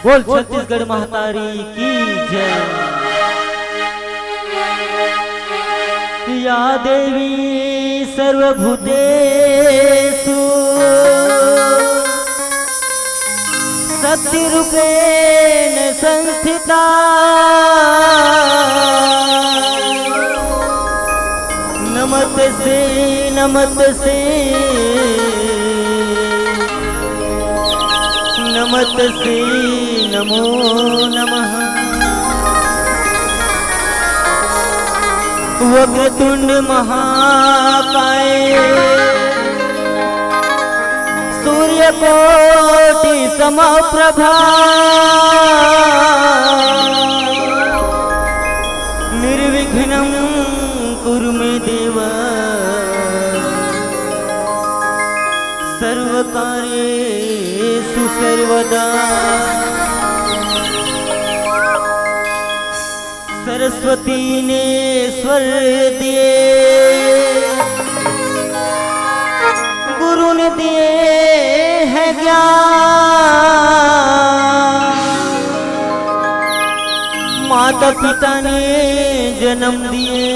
बोल छत्तीसगढ़ महातारी की जय। या देवी सर्वभूतेषु शक्तिरूपेण संस्थिता नमस्ते नमस्ते नमस्ते नमो नमः। वक्रतुंड महाकाय सूर्यकोटि समप्रभा निर्विघ्नं कुरु मे देव सर्वकार्येषु सर्वदा। सरस्वती ने स्वर दिए गुरु ने दिए है ज्ञान, माता पिता ने जन्म दिए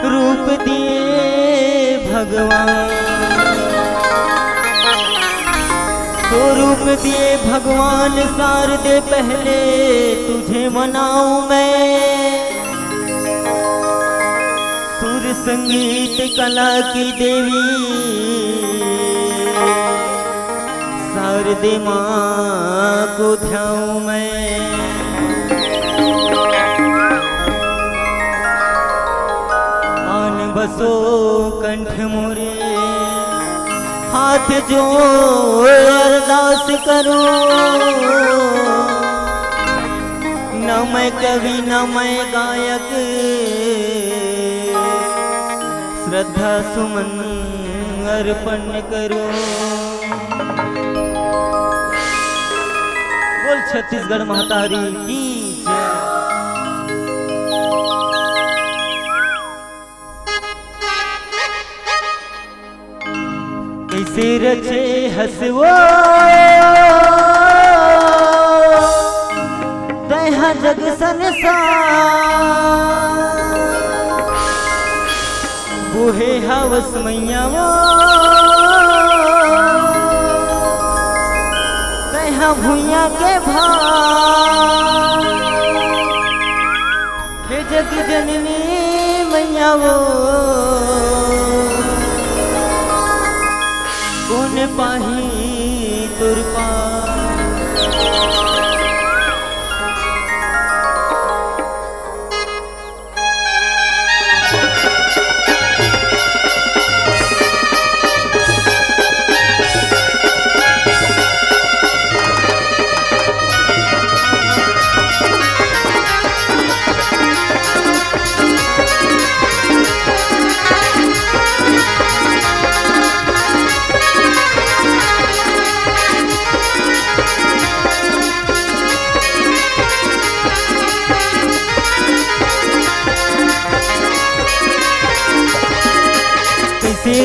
रूप दिए भगवान। तो रूप दिए भगवान शारदे पहले तुझे मनाऊं मैं। सुर संगीत कला की देवी शारदे माँ को ध्याऊं मैं। आन बसो कंठ मोरे हाथ जोड़ अरदास करूं। न मैं कवि न मैं गायक श्रद्धा सुमन अर्पण करूं। बोल छत्तीसगढ़ महातारी की जय। कैसे रचे हसवो तैहा जग संसार, बोहे हवस मैया वो तैहा भुइया के भार। हे जग जननी मैया वो कौन पाही तुर पार।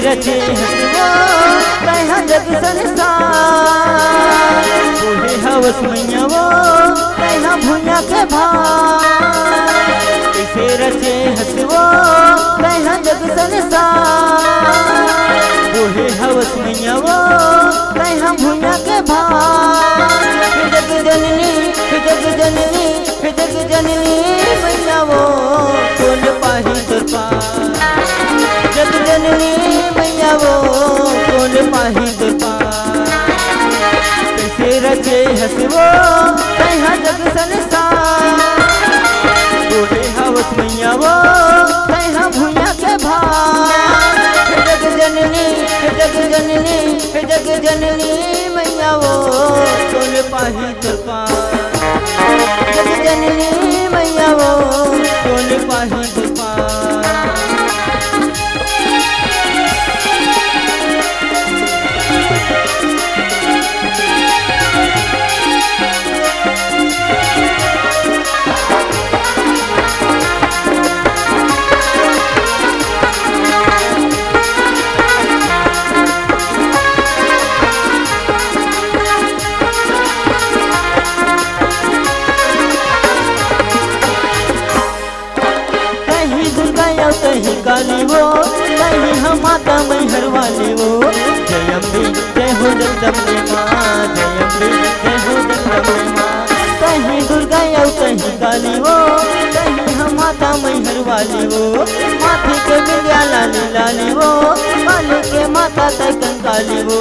रचे हसवो तैहा जग संसार, बोले हवस मैया वो तैहा भुइया के भार। कैसे रचे हसवो तैहा जग संसार, बोले हवस मैया वो तैहा भुइया के भार। जग जननी जग जननी जग जननी मैया वो कौन पाही तुर पार। जग जननी मैया वो कौन पाही तुर पार। कैसे रचे हसवो तैहा जग संसार, बोले हवस मैया वो तैहा भुइया के भार। जग जननी जग जननी जग जननी मैया वो कौन पाही तुर पार। जग जननी मैया वो कौन पाही तुर पार। कहीं हम माता मैहर वाली वो। जय अम्बे जय हो जगदम्बे माँ, जय अम्बे जय हो जगदम्बे माँ। कहीं दुर्गा या कहीं काली वो, कहीं हम माता मैहर वाली वो। माथे के बिंदिया लाली लाली वो, काली के माता तय कंकाली वो।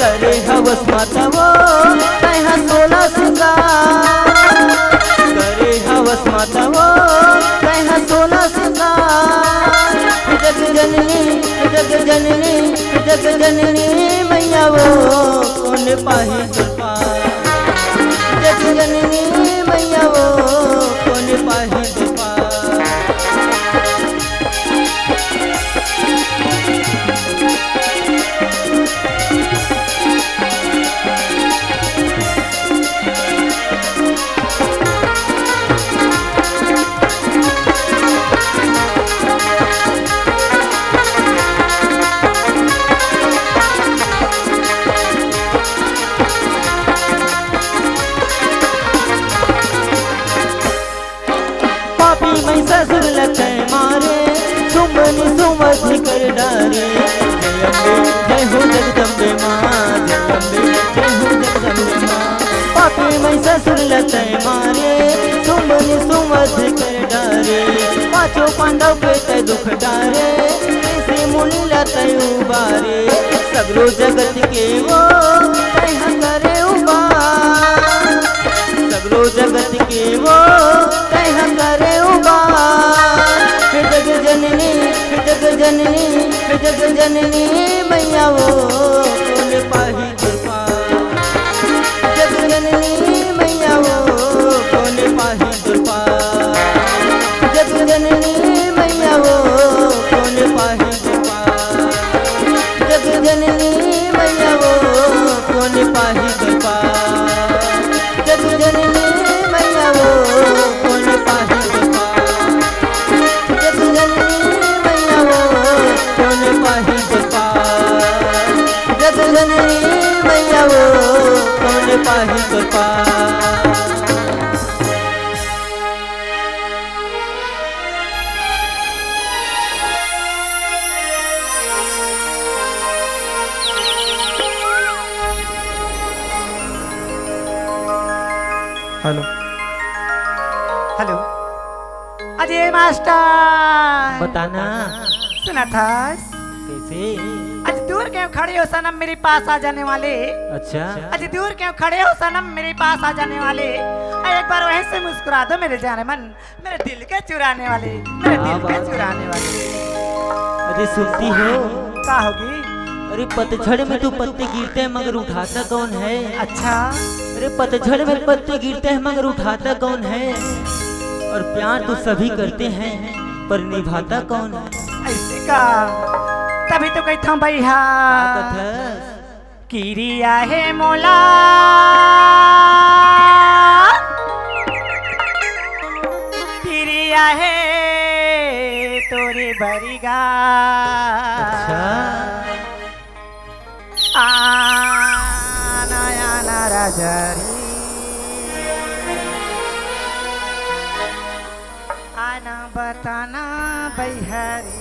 करे हवस माता वो कहीं 16 सिंगार, करे हवस माता वो कहीं 16 सिंगार। जग जननी जग जननी जग जननी मैया वो कौन पाही कृपा। जग जननी मैया वो कौन पाही कृपा। मैं ससुर लखे मारे, सुमनी सुमधि कर डारे। जय अम्बे जय हो जगदम्बे माँ, जय अम्बे जय हो जगदम्बे माँ। पापी मैं ससुर लखे मारे, सुमनी सुमधि कर डारे। पाँचों पांडव के तय दुख डारे, ऐसे मुनि लते उबारे। सगरो जगत के वो तय करे उबार, सगरो जगत के वो तय करे उबार। जग जननी जग जननी जग जननी मैया वो कौन पाही कृपा। जग जननी मैया वो कौन पाही कृपा। जग जननी मैया वो कौन पाही कृपा। जग जननी मैया वो कौन पाही कृपा। जग जननी मैया वो कौन पाही कृपा। जग जननी मैया वो कौन पाही कृपा। जग जननी मैया वो कौन पाही कृपा। हेलो हेलो, अजय मास्टर बताना सुना था कैसे। आज दूर क्यों खड़े हो सनम मेरे पास आ जाने वाले। अच्छा आज दूर क्यों खड़े हो सनम मेरे पास आ जाने वाले। एक बार वहीं से मुस्कुरा दो मेरे जाने मन, मेरे दिल के चुराने वाले, मेरे दिल के चुराने वाले। अरे सुनती हो क्या होगी। अरे पतझड़ में तो पत्ते गिरते हैं मगर उठाता कौन है। अच्छा अरे पतझड़ में पत्ते गिरते हैं मगर उठाता कौन है। और प्यार तो सभी करते हैं पर निभाता कौन है। ऐसे का तभी तो कहता हूँ भैया किरिया है मोला किरिया है तोरे बरिगा। आना आना राजरी आना बताना बैहरी।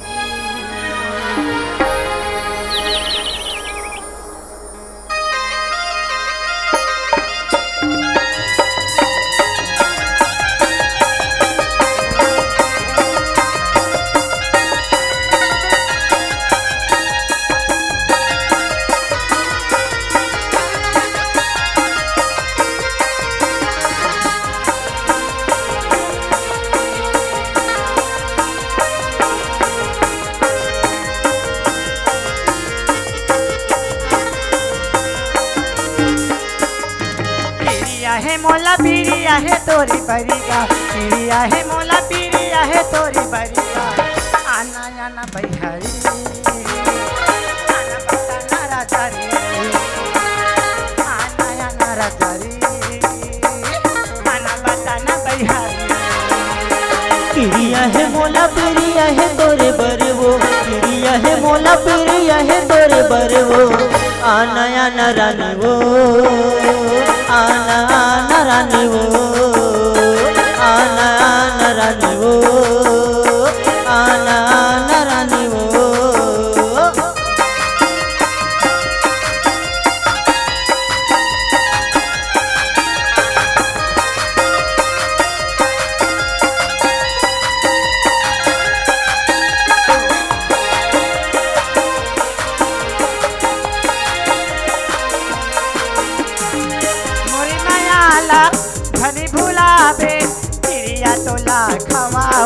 है मोला पीरिया है तोरी बरिगा, पीरिया है मोला पीरिया है तोरी बरिगा। आना आना बैहरी आना बताना राजा रे, आना आना राजा रे, आना बताना बैहरी। पीरिया है मोला पीरिया है तोरे बरवो, पीरिया है मोला पीरिया है तोरे बरवो। आना आना रानी वो, आना आना रानी वो, आना आना रानी वो, आना आना रानी वो।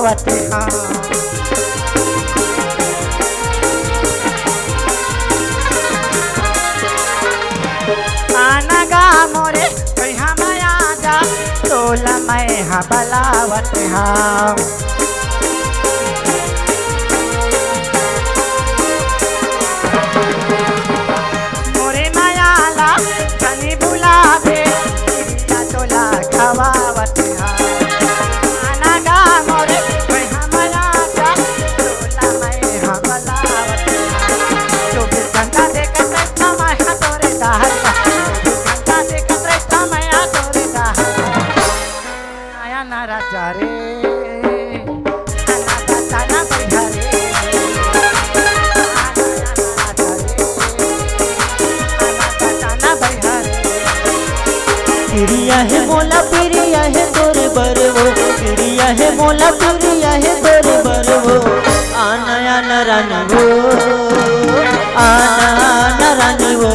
बलावत हाँ आना गा मोरे कहाँ माया जा तोला मैं हाँ बलावत हाँ मोरे मायाला कनी बुलावे तोला खवावत हाँ आना गा मोरे कहाँ माया जा तोला मैं हाँ बलावत हाँ 24 घंटा देखत रहता मैं हाँ तोरे दाहर राजा रे ताना बढ़िया प्रिया है मोला प्रिया है तोरे बरवो प्रिया है मोला प्रिया है तोरे बरवो आना आना रानी वो आना आना रानी वो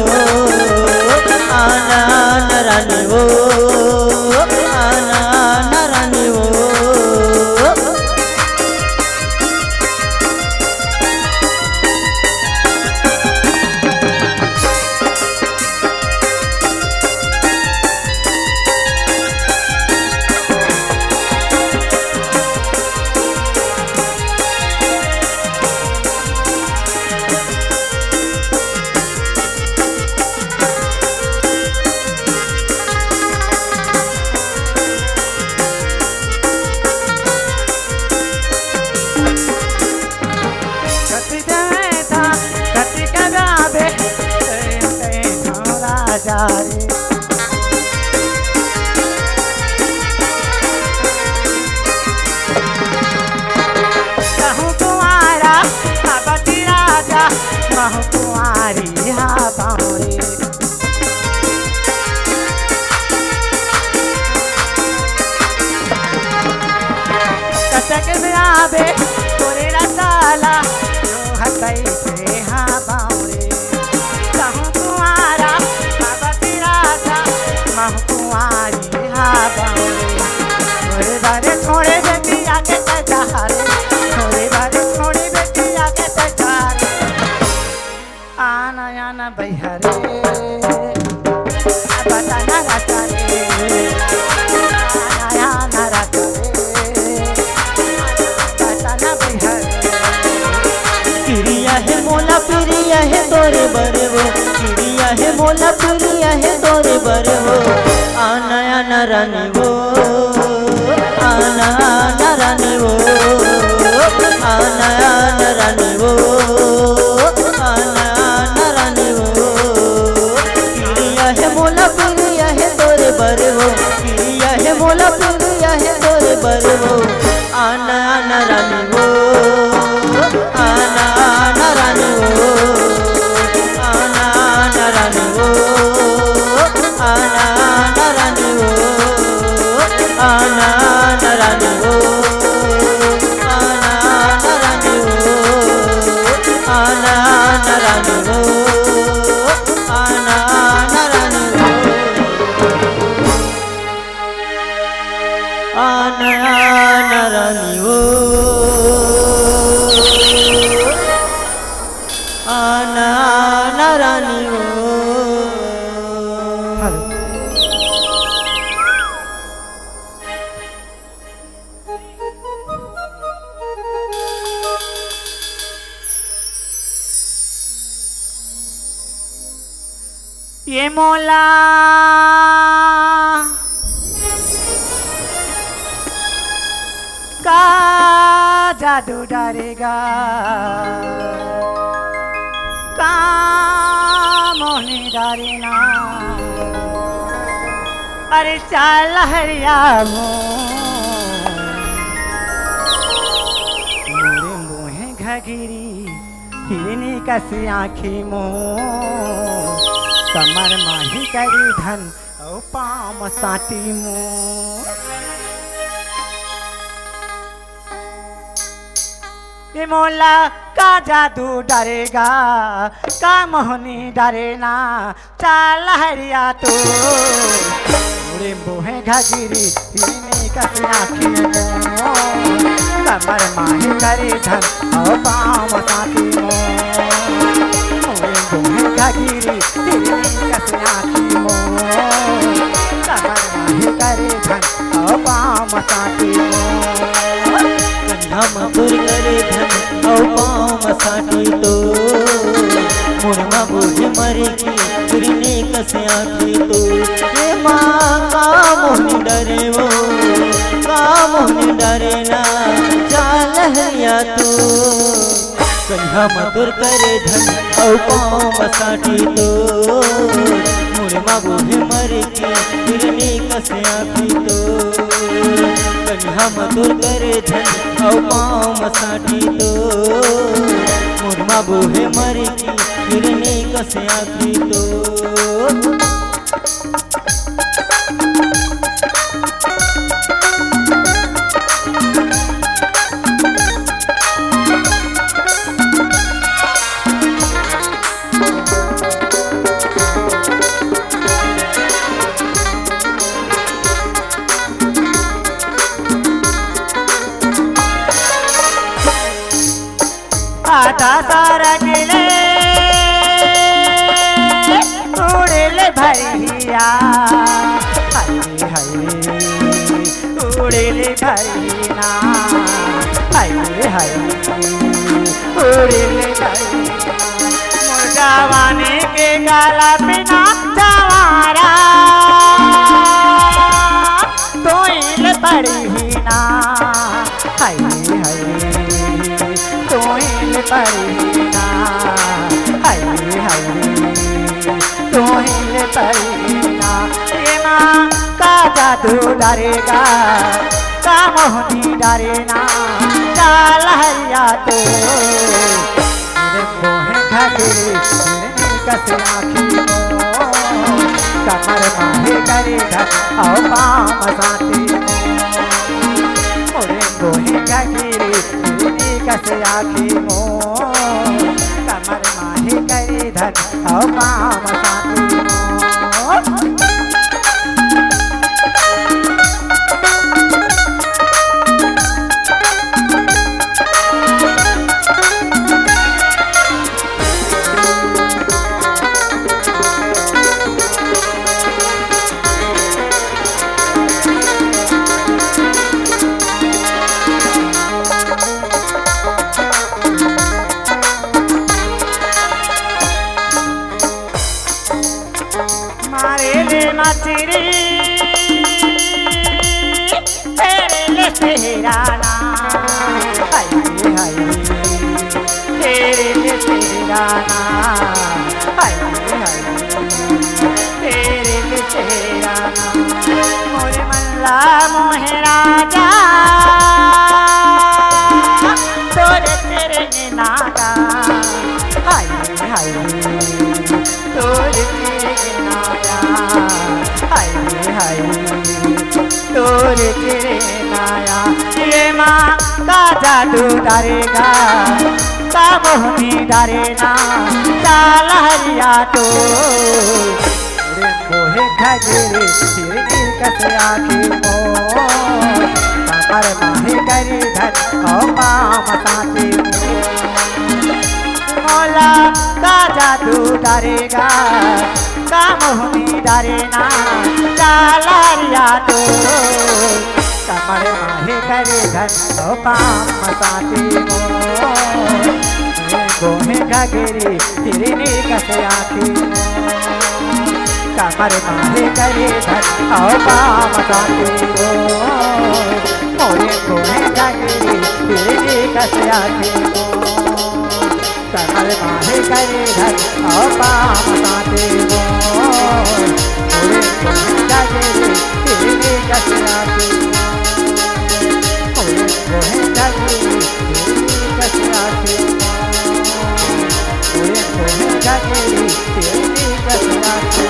आना आना रानी वो आना आना रानी वो राजा रे कहूँ कुंवारा बाबती राजा महू कुंवारी हाँ बावरे कटक ब्याबे तोरे रसाला जो हतई से हाँ बावरे कहूँ कुंवारा बाबती राजा महू कुंवारी हाँ बावरे थोड़े बारे छोड़े बेटी आके तजारे थोड़े बारे छोड़े बेटी आके तजारे आना आना बैहरे बताना राजा रे आना आना राजा रे बताना बैहरे प्रिया है मोला प्रिया है तोरे बरवो प्रिया है मोला प्रिया है तोरे बरवो आना आना रानी वो आना आना रानी वो आना आना रानी वो आना आना रानी वो प्रिया है मोला प्रिया है तोरे बरवो प्रिया है मोला प्रिया है तोरे बरवो आना आना रानी वो आना आना रानी वो आना आना रानी वो आना आना रानी वो आना आना रानी वो आना आना रानी वो आना आना रानी वो आना आना रानी वो आना आना रानी वो आना आना रानी वो ये मौला का जादू डरेगा का मोहनी डरेना अरे चाल हरिया मोरे मुँह घगिरी हिरनी कसी आँखी मोह कमर माही करी धन औ पाम साटी मुँह ये मोला का जादू डरेगा का मोहनी डरेना चाल हरिया तो मोरे मुँह घगिरी हिरनी कस आखी कमर माही करे धन और पाँव साथी मोरे गोहे घगिरी हिरनी कस आखी कमर माही करे धन और पाँव साथी कन्या मधुर करे धन और पाँव साटी तो मुरमा बोझ मरे की फिरने कस आखी तो ये माँ का मोहनी डरे वो का मोहनी डरे ना चाल हरिया तो कन्या मधुर करे धन और पाँव साटी तो मुरमा बोझ मरे की फिरने कस आखी तो कन्या मधुर करे धन और पाँव साटी तो मुरमा बोहे मरे की फिरने कस आखी तो आधा सारा गिले उड़ेले भैया हरे हरे उड़ेले भैया हरे हरे उड़ेले भैया मुर्गावाने के गाला बिना जवारा तोइल पड़ीना हरे हरे तोहिल परीना हरे हरे तोहिल परीना ये माँ का जादू डरेगा का मोहनी डरेना चाल हरिया तो मेरे मोहे घगिरी हिरनी कस आखी कमर माहे करे धन और पाँव साथी मोरे मोहे घगिरी हिरनी कस आखी कमर माहे करे धन और पाँव साथी मारे ले मछरी तेरे ले सेहराना हाय हाय तेरे ले सेहराना हाय हाय तेरे ले सेहराना मोरे मल्ला मोहे राजा तोरे तेरे नागा हाय हाय तोरे तेरे नागा हाय हाय तोरे तेरे नाया ये माँ का जादू डरेगा का मोहनी डरेना चाल हरिया तो रे मोहे घगिरी हिरनी कस आखी कमर माहे करी धन और पाँव साथी मोला का जादू डरेगा का मोहनी डरेना चाल हरिया तो कमर माहे करे धन और पाँव साथी गोहे घगिरी हिरनी कस आखी कमर माहे करे धन और पाँव साथी मोरे गोहे घगिरी हिरनी कस आखी कमर माहे करे धन और पाँव साथी मोरे गोहे घगिरी हिरनी कस आखी मोरे गोहे घगिरी हिरनी कस आखी मोरे गोहे घगिरी हिरनी कस आखी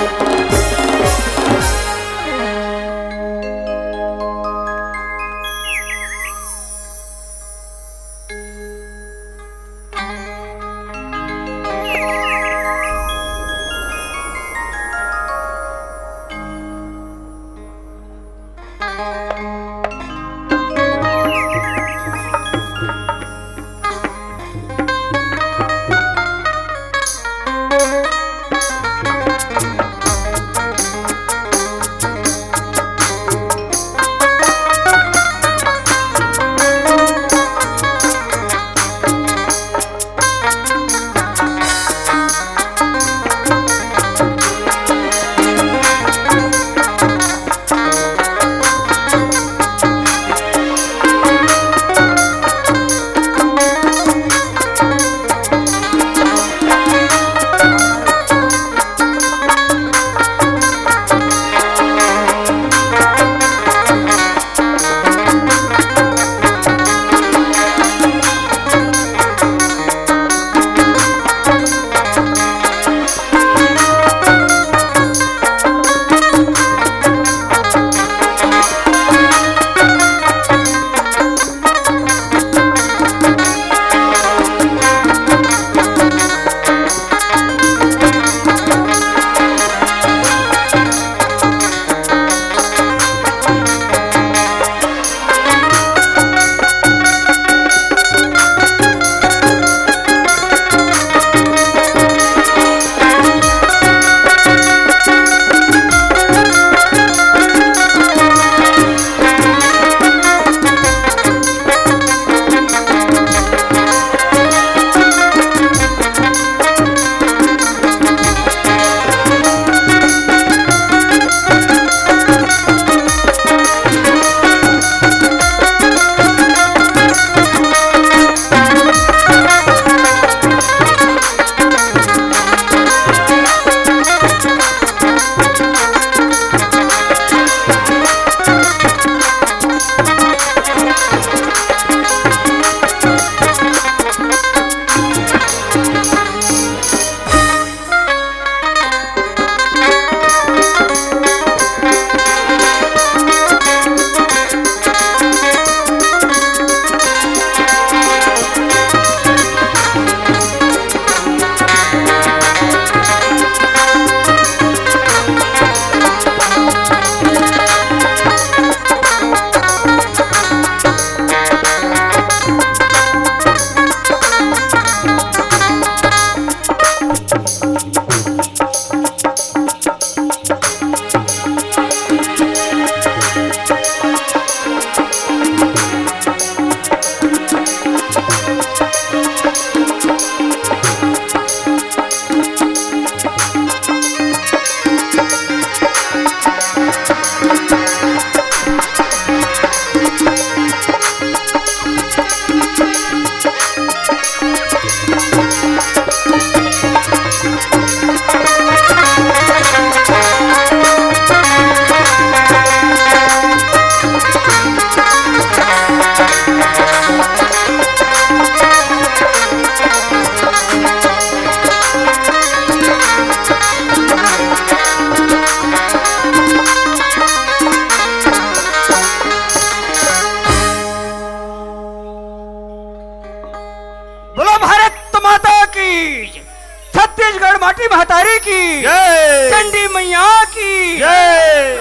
भगवती महतारी की जय। चंडी मैया की जय।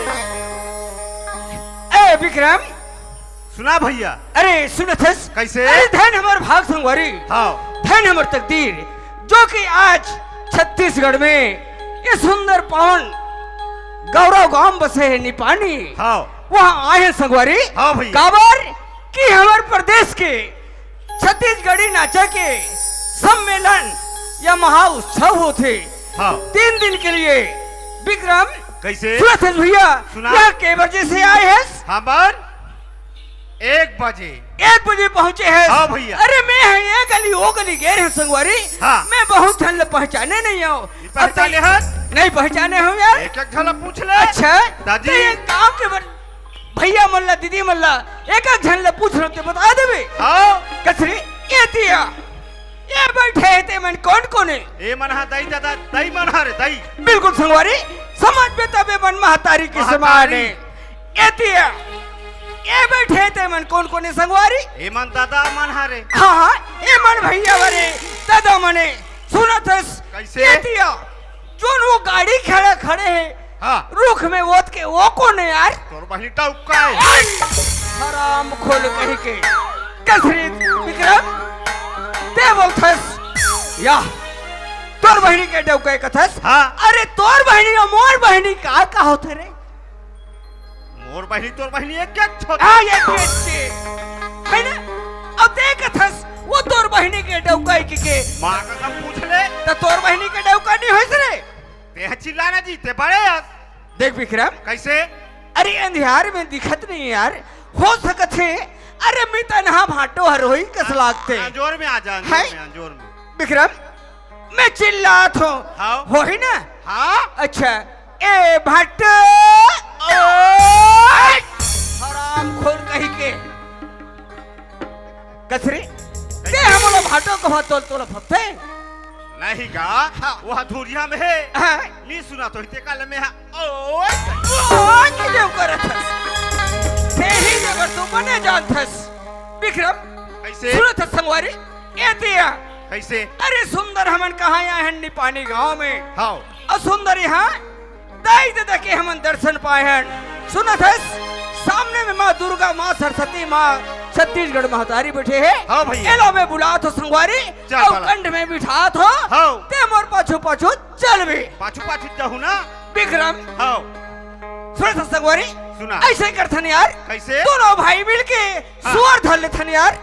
ए विक्रम, सुना भैया। अरे सुनथस कैसे? अरे धन हमार भाग संगवारी, हाँ धन हमार तकदीर जो कि आज छत्तीसगढ़ में ये सुंदर पावन गौरव गांव बसे है निपानी, हाँ वहाँ आए हैं संगवारी। हाँ भैया। काबर कि हमारे प्रदेश के छत्तीसगढ़ी नाचा के सम्मेलन या महा उत्सव होते हाँ 3 दिन के लिए। विक्रम कैसे? सुनथस भैया, सुना। यहाँ के बजे से आए हैं? हाँ बर 1 बजे। 1 बजे पहुँचे हैं। हाँ भैया। अरे मैं है ये गली वो गली गए हैं संगवारी। हाँ। मैं बहुत ठंड पहचाने नहीं हूँ। पहचाने हैं? नहीं पहचाने हूँ यार। एक झलक पूछ ले। अच्छा दादी। तो ये गाँव के भैया मल्ला दीदी मल्ला एक झंडा पूछ रहे थे, बता देवे। हाँ कसरी ये दिया ये बैठे थे मन कौन कौन है? ए मनहा दई दादा दई मनहा रे दई। बिल्कुल संगवारी, समझ में तबे मन महतारी की समान है। ये दिया ये बैठे थे मन कौन कौन है संगवारी? ए मन दादा मनहा रे। हाँ ये मन भैया वरे दादा मने। सुना थस कैसे? ये दिया जोन वो गाड़ी खड़े है हाँ रुख में वोत के वो कौन है यार? तोर बहिनी टौका है। हराम खोल कहीं के कसरी विक्रम ते बोलथस या तोर बहिनी के डौके कथस। हाँ अरे तोर बहिनी और मोर बहिनी का होते रे? मोर बहिनी तोर बहिनी एक क्या छोटा। हाँ ये बेटे है ना। अब देख कथस वो तोर बहिनी के डौका के माँ का पूछ ले। तो तोर बहिनी के डौका नहीं होइस रे? ते चिल्लाना जीते बड़े यार। देख विक्रम, कैसे? अरे अंधियार में दिखत नहीं यार, हो सकत है अरे मैं तनहा भाटो हरोई कस लागते जोर में आ जा है? जोर में। विक्रम मैं चिल्लात हूँ हाँ हो ही ना। हाँ अच्छा ए भट्ट हराम खोल कही के कसरी ते हम लोग भाटो को तोल तोल फते नहीं का। हाँ वो हथुरिया में है। हाँ नहीं सुना तो इतने काल में है। ओ की जो करत हस ते ही जबर तू बने जानथस। विक्रम कैसे? सुनत हस संगवारी ए दिया कैसे? अरे सुंदर हमन कहाँ आए हैं निपानी गांव में। हाँ और सुंदर यहाँ दाई दादा के हमन दर्शन पाए हैं। सुनत हस सामने में माँ दुर्गा माँ सरस्वती माँ छत्तीसगढ़ महतारी बैठे है। हाँ भैया। एलो में बुला तो संगवारी चल और बाला। कंठ में बिठा तो हाँ ते मोर पाछू पाछू चल भी। पाछू पाछू जाहू ना। विक्रम हाँ सुनत संगवारी सुना। ऐसे करथन यार कैसे? दोनों भाई मिलके हाँ। सुअर धर लेथन यार।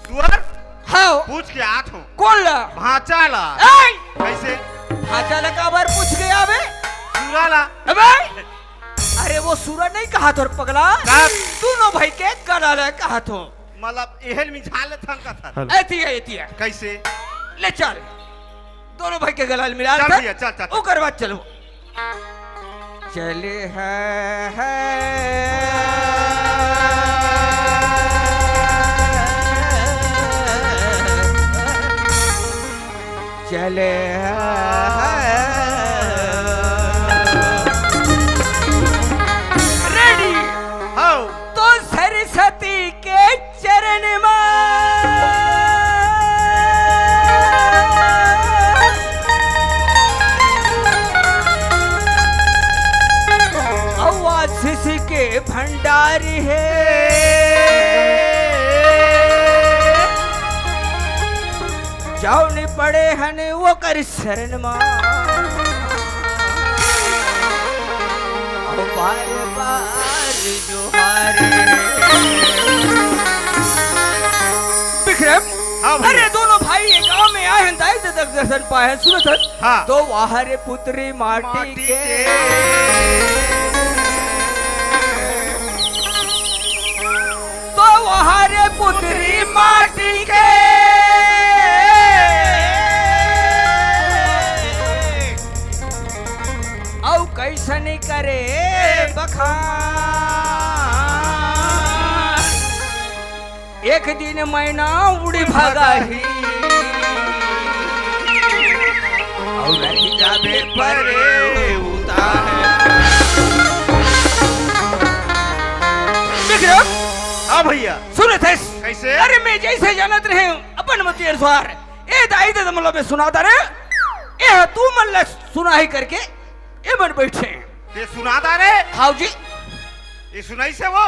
सुअर हाँ पूछ के आत हूँ। कौन ला? भाचा ला। ऐ! कैसे? भाचा ला का बार पूछ गया बे? सुरा ला। अबे अरे वो सूरज नहीं कहा तो पगला, कब? दोनों भाई के गला ले कहा तो मतलब एहल में झाले थन का था। एतिया कैसे? ले चल दोनों भाई के गला मिला चल कर भैया, चल, चल। ओकर बाद चलो चले चले रेडी हाँ तो सरस्वती के चरण आशीष के भंडारी है। जाओ पड़े हन वो कर शरण माँ बार बार जोहारे। विक्रम हाँ भैया। अरे दोनों भाई एक गांव में आए हैं दाई दादा दर्शन पाए हैं। सुनो सर हाँ। तो वाहरे पुत्री माटी के तो वहारे पुत्री माटी के औ कैसन करे बखान। एक दिन मैना उड़ी भागा ही और रही जाबे परे उतार। विक्रम हाँ भैया। सुने थे कैसे? अरे मैं जैसे जानत रहे अपन मती अनुसार ए दाई दे मतलब में सुनाता रे ये तू मन ले सुना ही करके ये मन बैठे ते सुनादा रे हाउ जी ये सुनाई से वो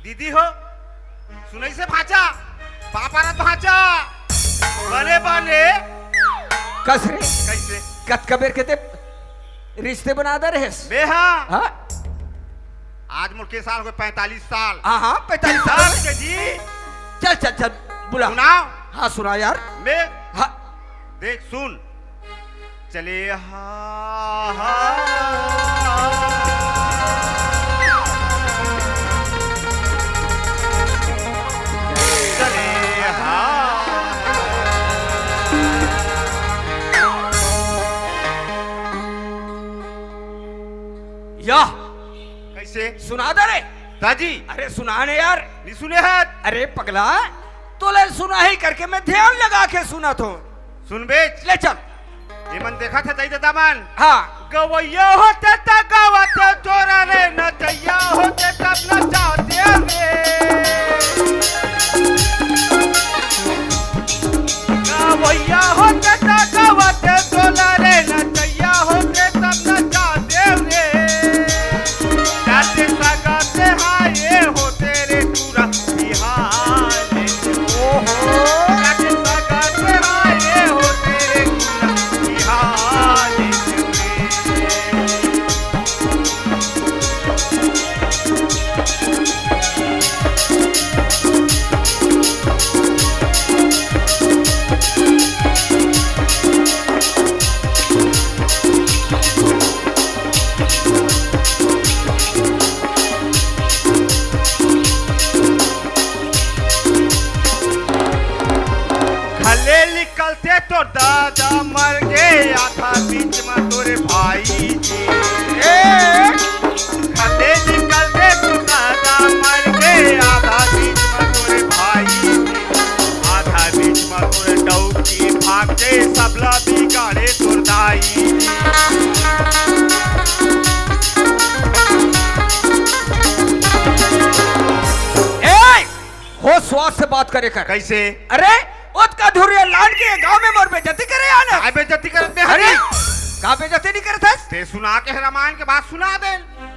दीदी हो सुनाई से भाचा पापा ना भाचा बने बने कस रे कैसे कत कबेर के ते रिश्ते बना दे रहे बे हाँ हाँ आज मुझके साल हो 45 साल हाँ 45 साल साल के जी चल चल चल बुला सुनाओ हाँ सुना यार मैं हाँ देख सुन चले हाँ हाँ चले हाँ या कैसे सुना दे रे दादी अरे सुनाने यार नहीं सुने हैं अरे पगला तो ले सुना ही करके मैं ध्यान लगा के सुना तो सुन बेच ले चल ये मन देखा था दाई दामन हाँ गवैया होते त गवते तोरा रे नचैया होते तब नचाते रे गवैया होते त गवते तोरा रे नचैया होते तब नचाते रे जाते सगाते हाय होते रे दूरा बिहार ओहो जाते सगाते हाय होते रे दूरा बिहार खले निकलते तो दादा मर गए आधा बीच में तोरे भाई जी खले निकलते तो दादा मर गए आधा बीच में तोरे भाई जी आधा बीच में तोरे डौकी भागते सबला बिगाड़े तोर दाई जी ए हो स्वाद से बात करे कर कैसे अरे उत का धुरिया लान के गांव में मोर बेइज्जती करे आना काय बेइज्जती करते अरे हरी का बेइज्जती नहीं करता ते सुना के रामायण के बात सुना दे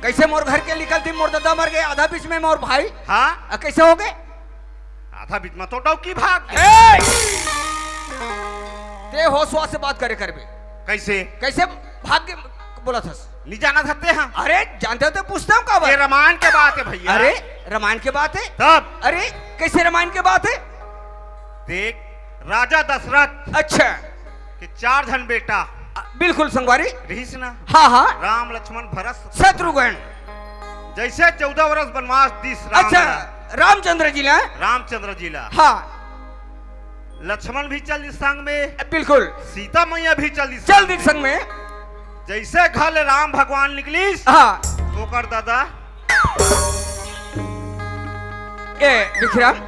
कैसे मोर घर के निकलती मोर दादा मर गए आधा बीच में मोर भाई हाँ कैसे हो गए आधा बीच में तो डौकी भाग गए। ते हो स्वाद से बात करे करबे कैसे कैसे भाग के बोला था नहीं जाना सकते हैं अरे जानते हो तो पूछता हूँ का ये बात रामायण के बात है भैया अरे रामायण के बात है तब अरे कैसे रामायण के बात है देख राजा दशरथ अच्छा के 4 जन बेटा बिल्कुल संगवारी रहीस ना हाँ हाँ राम लक्ष्मण भरत शत्रुघ्न जैसे 14 वर्ष वनवास 30 राम अच्छा रामचंद्र जी ने रामचंद्र जी ला हाँ लक्ष्मण भी चल इस संग में बिल्कुल सीता मैया भी चल इस चल संग दी में। संग में जैसे घर राम भगवान निकली हाँ ओकर दादा ए विक्रम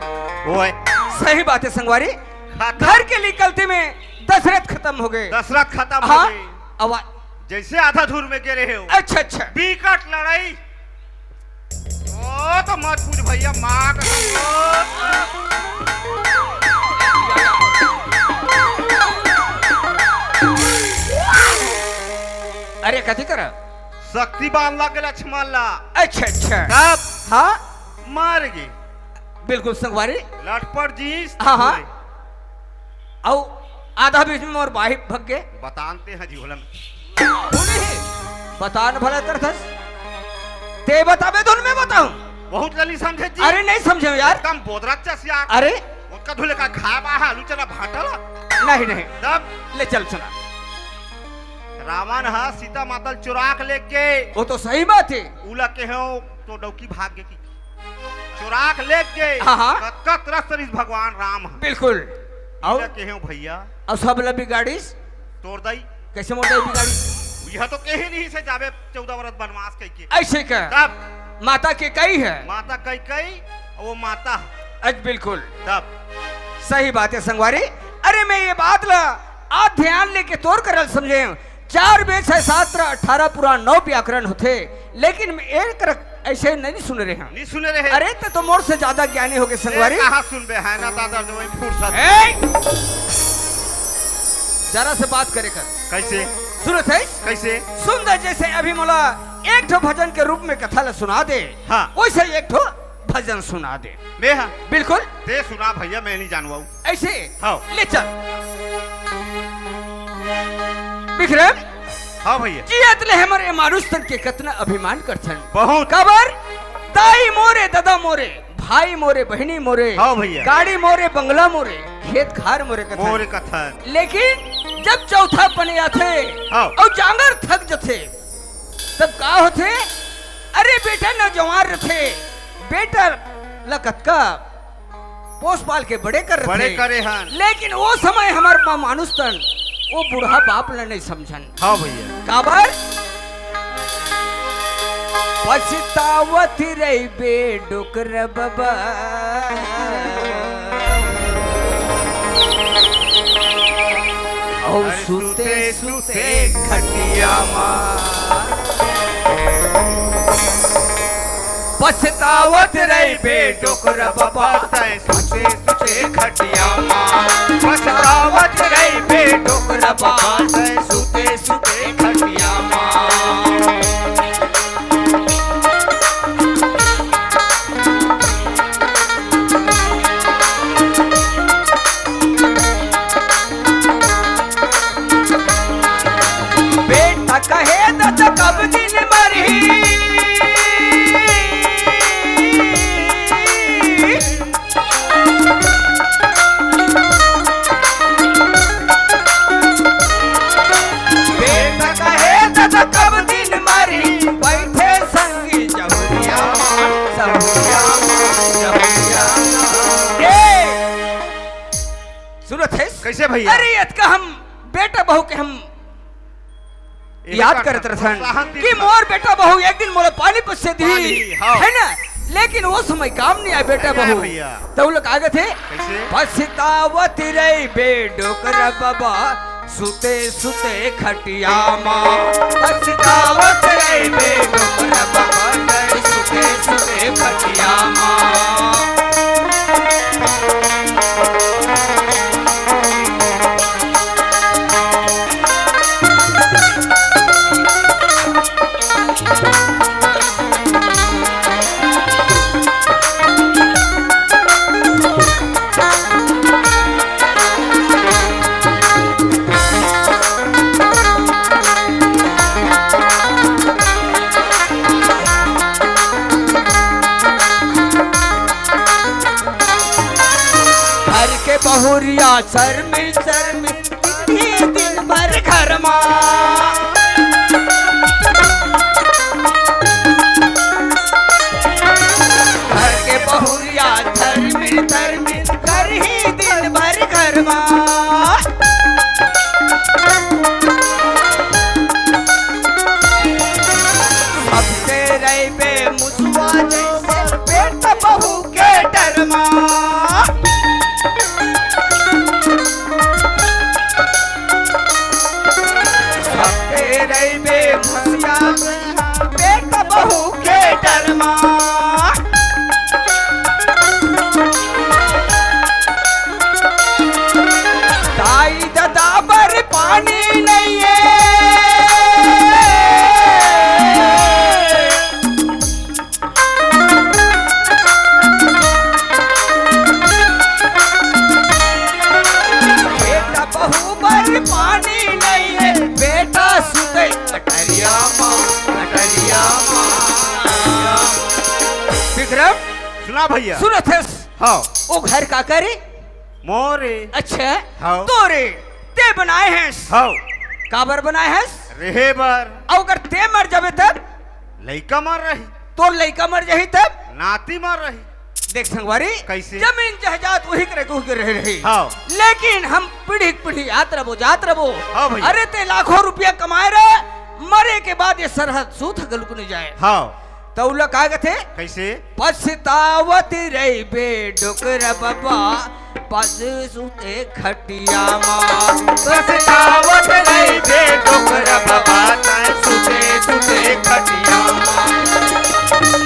वो है सही बात है संगवारी खत्म। घर के निकलते में दशरथ खत्म हो गए दशरथ खत्म हो हाँ गई आवा जैसे आधा धूर में गिरे हो अच्छा अच्छा बिकट लड़ाई ओ तो मत पूछ भैया माँ अरे कथी कर शक्ति बांधला के लक्ष्मण ला अच्छा अच्छा तब हाँ मार गई बिल्कुल संगवारी लटपट जी हाँ हाँ आओ आधा बीच में और भाई भग गए बताते हैं जी होलम बता न भला कर ते बताबे तो मैं बताऊं बहुत लली समझे जी अरे नहीं समझे यार कम बोदरा चस यार अरे उसका धुले का खा बा आलू चना भाटला नहीं नहीं तब ले चल सुना रावण हा सीता मातल चुरा के लेके वो तो सही बात है उला के हो तो डौकी भाग गई चुरा के ले गए हाँ, हाँ। कत तरह भगवान राम है बिल्कुल आओ उला के हो भैया अब सब लबी गाड़ी तोड़ दई कैसे मोड़ दे गाड़ी यह तो कहीं नहीं से जावे 14 वर्ष वनवास कह के ऐसे का तब माता के कई है माता कई कई वो माता है। आज बिल्कुल तब सही बात है संगवारी अरे मैं ये बात ला आज ध्यान लेके तोड़ कर समझे 4 वेद से 7 18 पुराण 9 व्याकरण होते लेकिन एक ऐसे नहीं सुन रहे हैं नहीं सुने रहे अरे तो मोर से ज्यादा ज्ञानी हो गए संगवारी कहाँ सुन बे है ना दादा जो वही फुर्सत जरा से बात करे कर कैसे सुनत है कैसे सुंदर जैसे अभी मोला एक ठो भजन के रूप में कथा ला सुना दे हाँ। वैसे एक ठो भजन सुना दे मैं हाँ बिल्कुल ते सुना भैया मैं नहीं जानवाऊ ऐसे हाँ। ले चल विक्रम हाँ भैया जियत ले हमारे मानुष तन के कितना अभिमान करथन बहुत कबर दाई मोरे दादा मोरे भाई मोरे बहनी मोरे हाँ भैया। गाड़ी मोरे बंगला मोरे खेत खार मोरे कथन मोरे कथन लेकिन जब चौथा पने आथे हाँ। और जांगर थक जथे तब का होथे अरे बेटा न जवान रथे बेटा लकत का पोस पाल के बड़े कर रथे बड़े करे हन लेकिन वो समय हमार मानुष तन वो बूढ़ा बाप ने नहीं समझन हाँ भैया काबर पछतावत रही बे डुकर बाबा और अरे सुते सुते खटिया पछतावत रही बे डुकर बाबा तै सुते सुते खटिया पछतावत रही बे डुकर बाबा सुते सुते खटिया बेटा कहे दत कब दिन मरही बेटा कहे दत कब दिन मरही बैठे संगी जबरिया सबरिया जबरिया सुनत है कैसे भैया अरे यत का हम बेटा बहू के हम याद करत रहन कि मोर बेटा बहू एक दिन मोला पानी पसे दी पानी, हाँ। है ना लेकिन वो समय काम नहीं आया बेटा नहीं आया बहू भैया। तो वो लोग आगे थे कैसे पछतावत रही बे डोकर बाबा सुते सुते खटिया माँ पछतावत रही बे डोकर बाबा सुते सुते खटिया माँ घर के बहुरिया शर्मिल शर्मिल दिन भर घर माँ घर के बहुरिया शर्मिल शर्मिल कर ही दिन भर घर माँ सबसे रही बे मुसवा जैसे बेटा बहू के डर माँ सबसे रही बे मुसिया बेटा बहू के डर माँ दाई दादा पर पानी नहीं है बेटा बहू पर पानी नहीं है बेटा सुते कटरिया माँ विक्रम सुना भैया सुनत है हाँ वो घर का करे मोरे अच्छा हाँ। तोरे ते बनाए हैं हाँ काबर बनाए हैं रहे बर और अगर ते मर जावे तब लइका मर रही तो लइका मर जाही तब नाती मर रही देख संगवारी कैसे? जमीन जहजात वही करे को रहे रही हाँ। लेकिन हम पीढ़ी पीढ़ी याद रहो जात रहो हाँ भैया। अरे ते लाखों रुपया कमाए रहे मरे के बाद ये सरहद सूथ गलक नहीं जाए हाँ तो लोग का थे कैसे पछतावत रही बे डोकर बाबा पस सुते खटिया माँ पछतावत रही बे डोकर बाबा सुते सुते खटिया माँ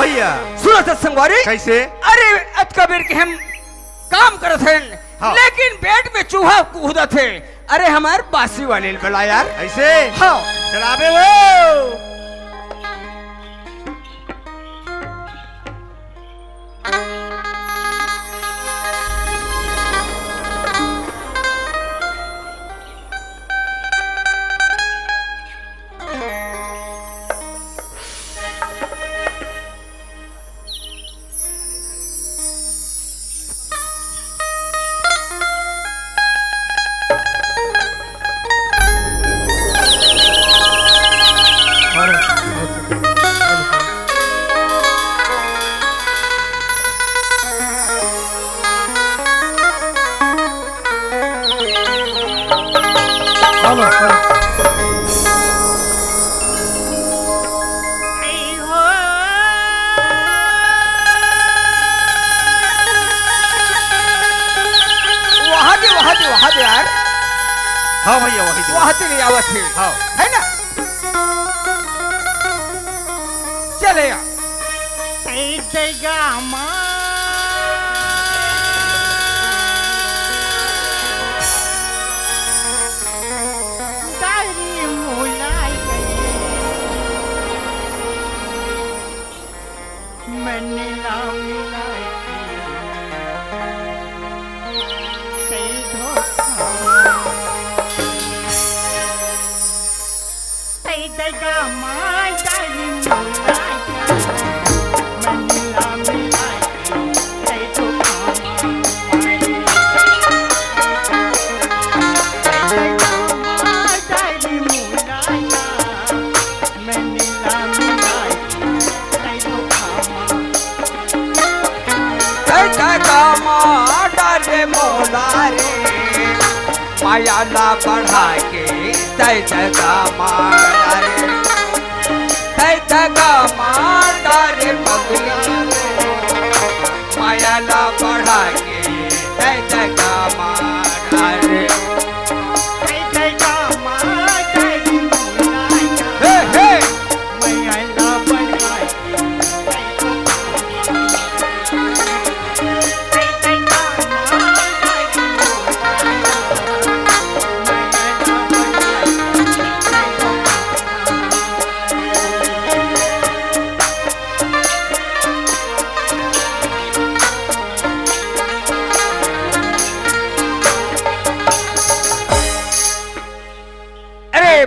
भैया सूरत संगवारी कैसे अरे अत कबीर के हम काम करत हैं हाँ। लेकिन पेट में चूहा कूदत है अरे हमार बासी वाले बला यार ऐसे हाँ चलावे वो वहाँ दे यार हाँ भैया वही दे। वहाँ नहीं आवत है हाँ है ना चले यार मैंने नाम मिलाई माया ना बढ़ा के तय जगा मार तय जगा मार रे पगली माया ना बढ़ा के तय जगा मार रे हे हे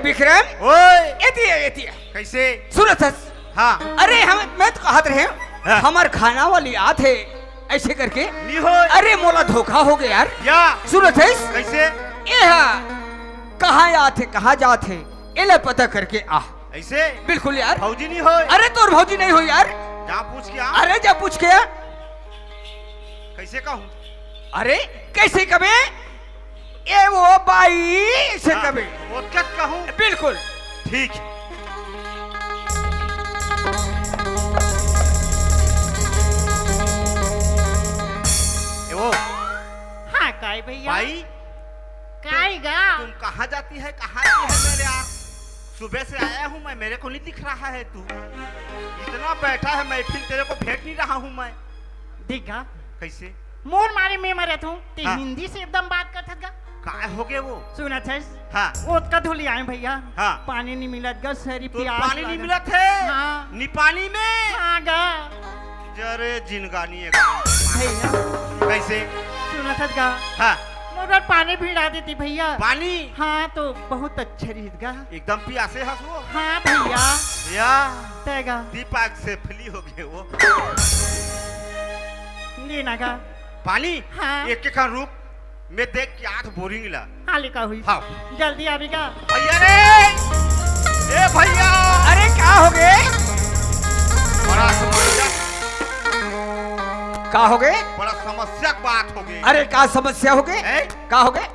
विक्रम ओए एती कैसे सुनत हाँ अरे हम मैं तो कहत रहे हाँ। हमार खाना वाली आत है ऐसे करके नहीं हो अरे मोला धोखा हो गया यार या सुनत है कैसे ये कहाँ आत है कहाँ जात है इले पता करके आ ऐसे बिल्कुल यार फौजी नहीं हो अरे तोर भौजी नहीं हो यार जहाँ पूछ के आ अरे जब पूछ के आ कैसे कहूँ अरे कैसे कबे ये वो बाई से कबे वो क्या कहूँ बिल्कुल ठीक वो हाँ काय भैया भाई काय गा तुम कहाँ जाती है कहाँ आती है मेरे यहाँ सुबह से आया हूँ मैं मेरे को नहीं दिख रहा है तू इतना बैठा है मैं फिर तेरे को भेंट नहीं रहा हूँ मैं दिखा कैसे मोर मारे में मरत हूँ ते हाँ। हिंदी से एकदम बात करत गा काय हो गए वो सुना थे हाँ ओत का धुली आए भैया हाँ। पानी नहीं मिलत गा सरी तो प्यास पानी नहीं लागत। मिला थे हाँ। नी पानी में हाँ गा जरे जिनगानी है भैया कैसे सुना था गा हाँ मोर पानी भिड़ा देती भैया पानी हाँ तो बहुत अच्छा रही गा एकदम पियासे हंस वो हाँ भैया या तेगा दीपक से फली हो गए वो लेना गा पानी हाँ। एक के रुक मैं देख के आठ बोरिंग ला हाली का हुई हाँ जल्दी आवेगा भैया रे ए भैया अरे क्या हो गए बड़ा समस्या का हो गए बड़ा समस्या की बात हो गई अरे का समस्या हो गए ए? का हो गए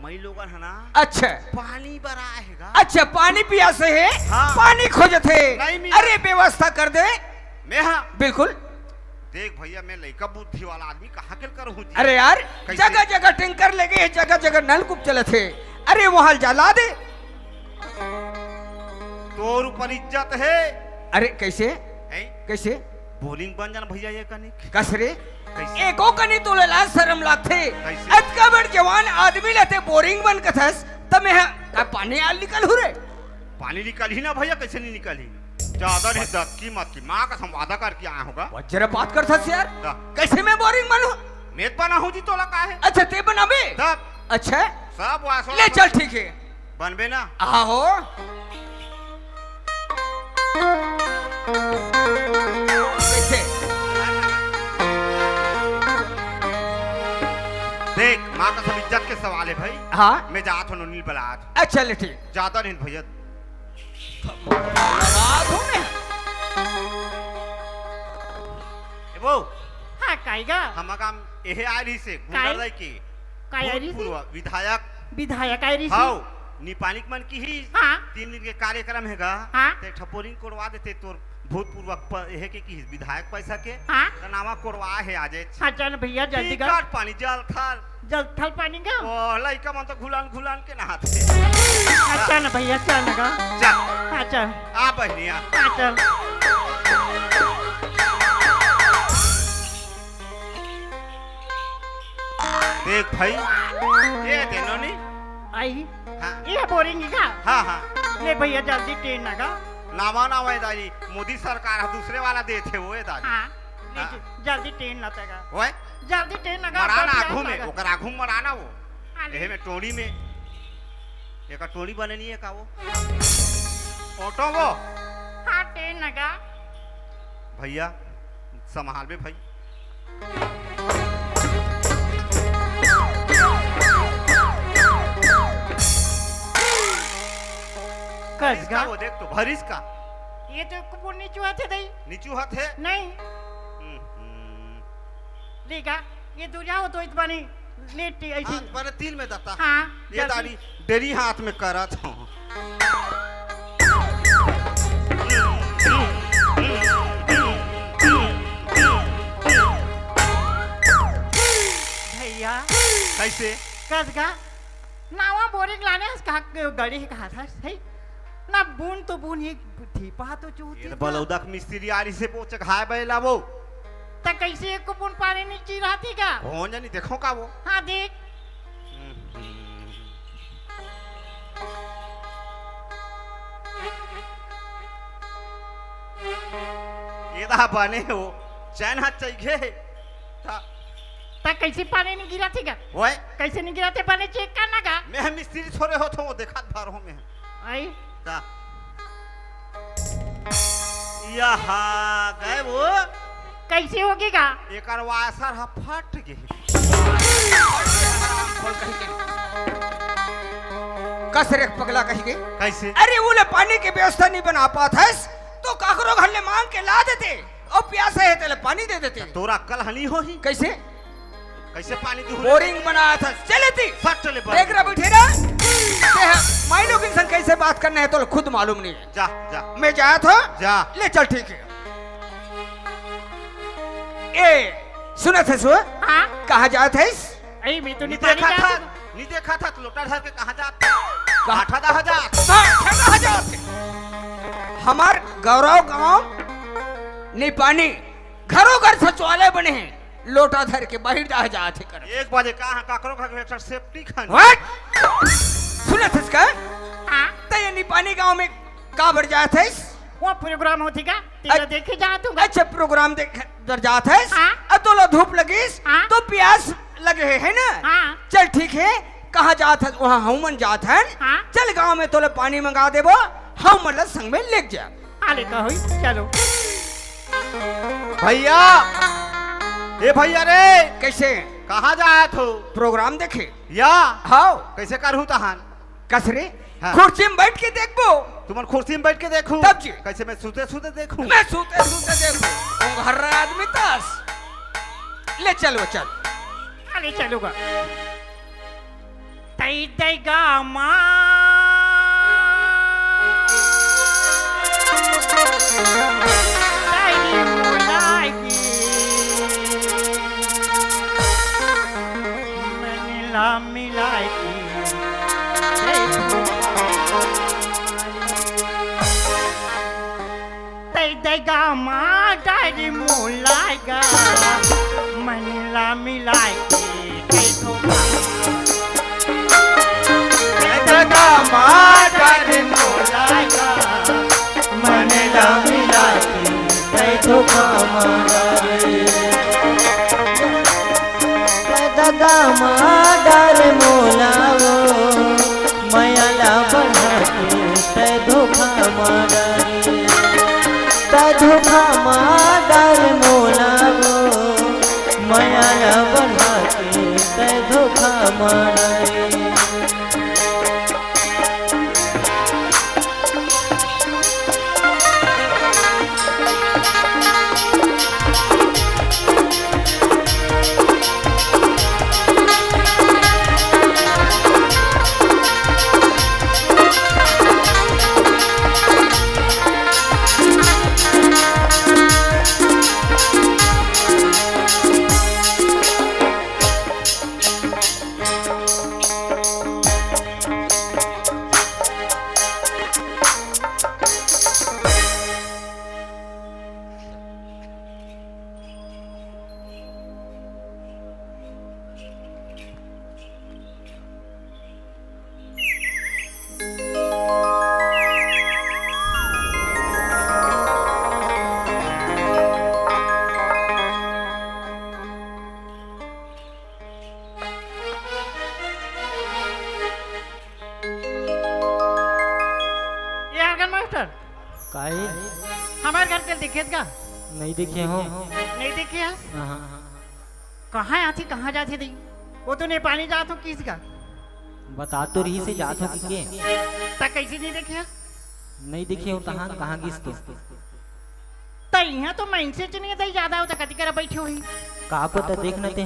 मैं लोगन है ना अच्छा पानी बरा हैगा अच्छा पानी पिया से है हाँ। पानी खोजत है नहीं मिला। अरे व्यवस्था कर दे मैं हाँ बिल्कुल देख भैया मैं लड़का बुद्धि वाला आदमी कहाँ के करूँ अरे यार कैसे? जगह जगह टैंकर लगे हैं जगह जगह नलकूप चलत है अरे वहां जला दे तोर ऊपर इज्जत है अरे कैसे हैं? कैसे बोरिंग बन जाना भैया ये कनिक कसरे कैसे? एको कनी तो लाज शर्म लागथे कैसे? अतका बड़ जवान आदमी लेते बोरिंग बन कथस तब मैं अब पानी आल निकल हो रे पानी निकल ही ना भैया, कैसे नहीं निकली? ज्यादा नहीं दस की मत की माँ का वादा करके आया होगा। वज्र बात करथस यार दा। कैसे मैं बोरिंग बनूं? मेद बना हूँ जी तोला का है अच्छा ते बनाबे तब अच्छा सब वासो ले चल ठीक है बनबे ना। आहो कैसे देख माँ का सब इज्जत के सवाल है भाई। हाँ मैं जात हूँ नील बलात अच्छा ले ठीक ज्यादा नहीं भैया। बात हो मैं ए वो हाँ काईगा हम काम यही आ रही से काय? गुंडा की काय आ रही से? भूतपूर्व विधायक विधायक आई रही से? हाउ निपानिक मन की ही हाँ 3 दिन के कार्यक्रम हैगा। हाँ। ते ठपोरिंग करवा देते तोर भूतपूर्व यह के की विधायक पैसा के हाँ त नामा करवा है आज हाँ चल भैया जल्दी कर टिकट पानी जल थल जल थल पानी का ओ लइका मन तो घुलान घुलान के नहाते हाँ चल भैया चल लगा जा हाँ चल आ बहनिया हाँ चल देख भाई ये देनो नी आई हाँ ये बोरेंगी का हाँ हाँ ले भैया जल्दी ट्रेन लगा नामा ना है दादी मोदी सरकार है दूसरे वाला देते वो है दादी हाँ ले हाँ। जल्दी ट्रेन लगा ओए जल्दी ट्रेन लगा मराना बस आघू यहाँ में लगा। ओकर आघू में मराना वो हाँ, ले। एहे में टोली में एक टोली बनेनी है का वो ऑटो वो हाँ ट्रेन लगा भैया संभाल में भाई कस इसका गा वो देख तो भरिस का ये तो कुपुर नीचे हुआ थे दई नीचू हाथ है नहीं लेगा ये तू जाओ तो इस बानी लेट ऐसी हाथ पर तिल में दता हाँ ये जल्दी। दादी डेरी हाथ में करत हूँ भैया कैसे कस गा नावा बोरिंग लाने हस कहा गाड़ी है कहा था सही ना बून तो बून ये थी पा तो ये चूती तो बलौदक मिस्त्री आरी से पोच खाए बैला वो त कैसे एक बून पानी नीचे रहती का हो जानी देखो का वो हाँ देख ये दा बने हो चैन हाथ चाहिए था त कैसे पानी नहीं गिरा थी का ओए कैसे नहीं गिरा थे पानी चेक करना का मैं मिस्त्री छोरे हो तो देखा भर हो में आई ता यहाँ गए वो कैसे होगी का एक वासर हा फट गई कसरे पगला कही गई कैसे अरे वो ले पानी की व्यवस्था नहीं बना पाता तो काकरो घर ले मांग के ला देते और प्यासे है तेले पानी दे देते तोरा कल हनी हो ही कैसे कैसे पानी दी बोरिंग बनाया था चले थी फट चले देख रहा बैठे ना माई लोग इंसान कैसे बात करना है तो खुद मालूम नहीं है जा जा मैं जाया था जा ले चल ठीक है ए सुना था सो हाँ कहा जाया था इस आई मैं तो नहीं नहीं पानी देखा था जाता नहीं देखा था तो लोटा धर के कहाँ जाता कहाँ ठगा हजार कहा जाते हमार गौरव गांव नहीं पानी घरों घर शौचालय बने हैं लोटा धर के बाहर जा जाते कर एक बजे कहाँ काकरो का एक सेफ्टी खान व्हाट सुना था इसका हाँ तो ये नहीं पानी गांव में का बढ़ जाया था इस वो प्रोग्राम होती का तेरा देखे जा तू अच्छा प्रोग्राम देख दर जात है हाँ। अब तो लो धूप लगिस हाँ। तो प्यास लगे है ना हाँ चल ठीक है कहाँ जात है वहाँ हम जात है हाँ। चल गांव में तोले पानी मंगा देबो हम मतलब संग में ले जा आले का हुई चलो भैया ए भैया रे कैसे कहाँ जाया थो प्रोग्राम देखे या हाओ कैसे करूँ तहान कसरे हाँ। कुर्सी में बैठ के देखबो तुम्हारे कुर्सी में बैठ के देखूं तब जी। कैसे मैं सूते सूते देखूं मैं सूते सूते देखो घर रहा आदमी तस ले चलो चल आले चलूगा तई तई गा मा तई मुलागी मनीला मिलाएगी तई तई गा मा डायरी मोलाएगा मनला मिलाए के धोखा डायरी मोलाएगा मनला मिला के धोखा मारा रे दगा मार मोलावो मयाला बना के धोखा मारा रे धोखा मार मोलावो मयाला बना के धोखा मारा रे काहे हमारे घर के दिखे का नहीं देखे हो नहीं देखे है कहाँ आती कहाँ जाती थी वो तो नेपाली जात हो किस का बता तो रही से जात हो कि के तक कैसे नहीं देखे नहीं देखे हो कहाँ कहाँ गिस तो यहाँ तो मैं इनसे चुनिए तो ज्यादा हो तो कति कर बैठे हुई कहाँ पता देख न ते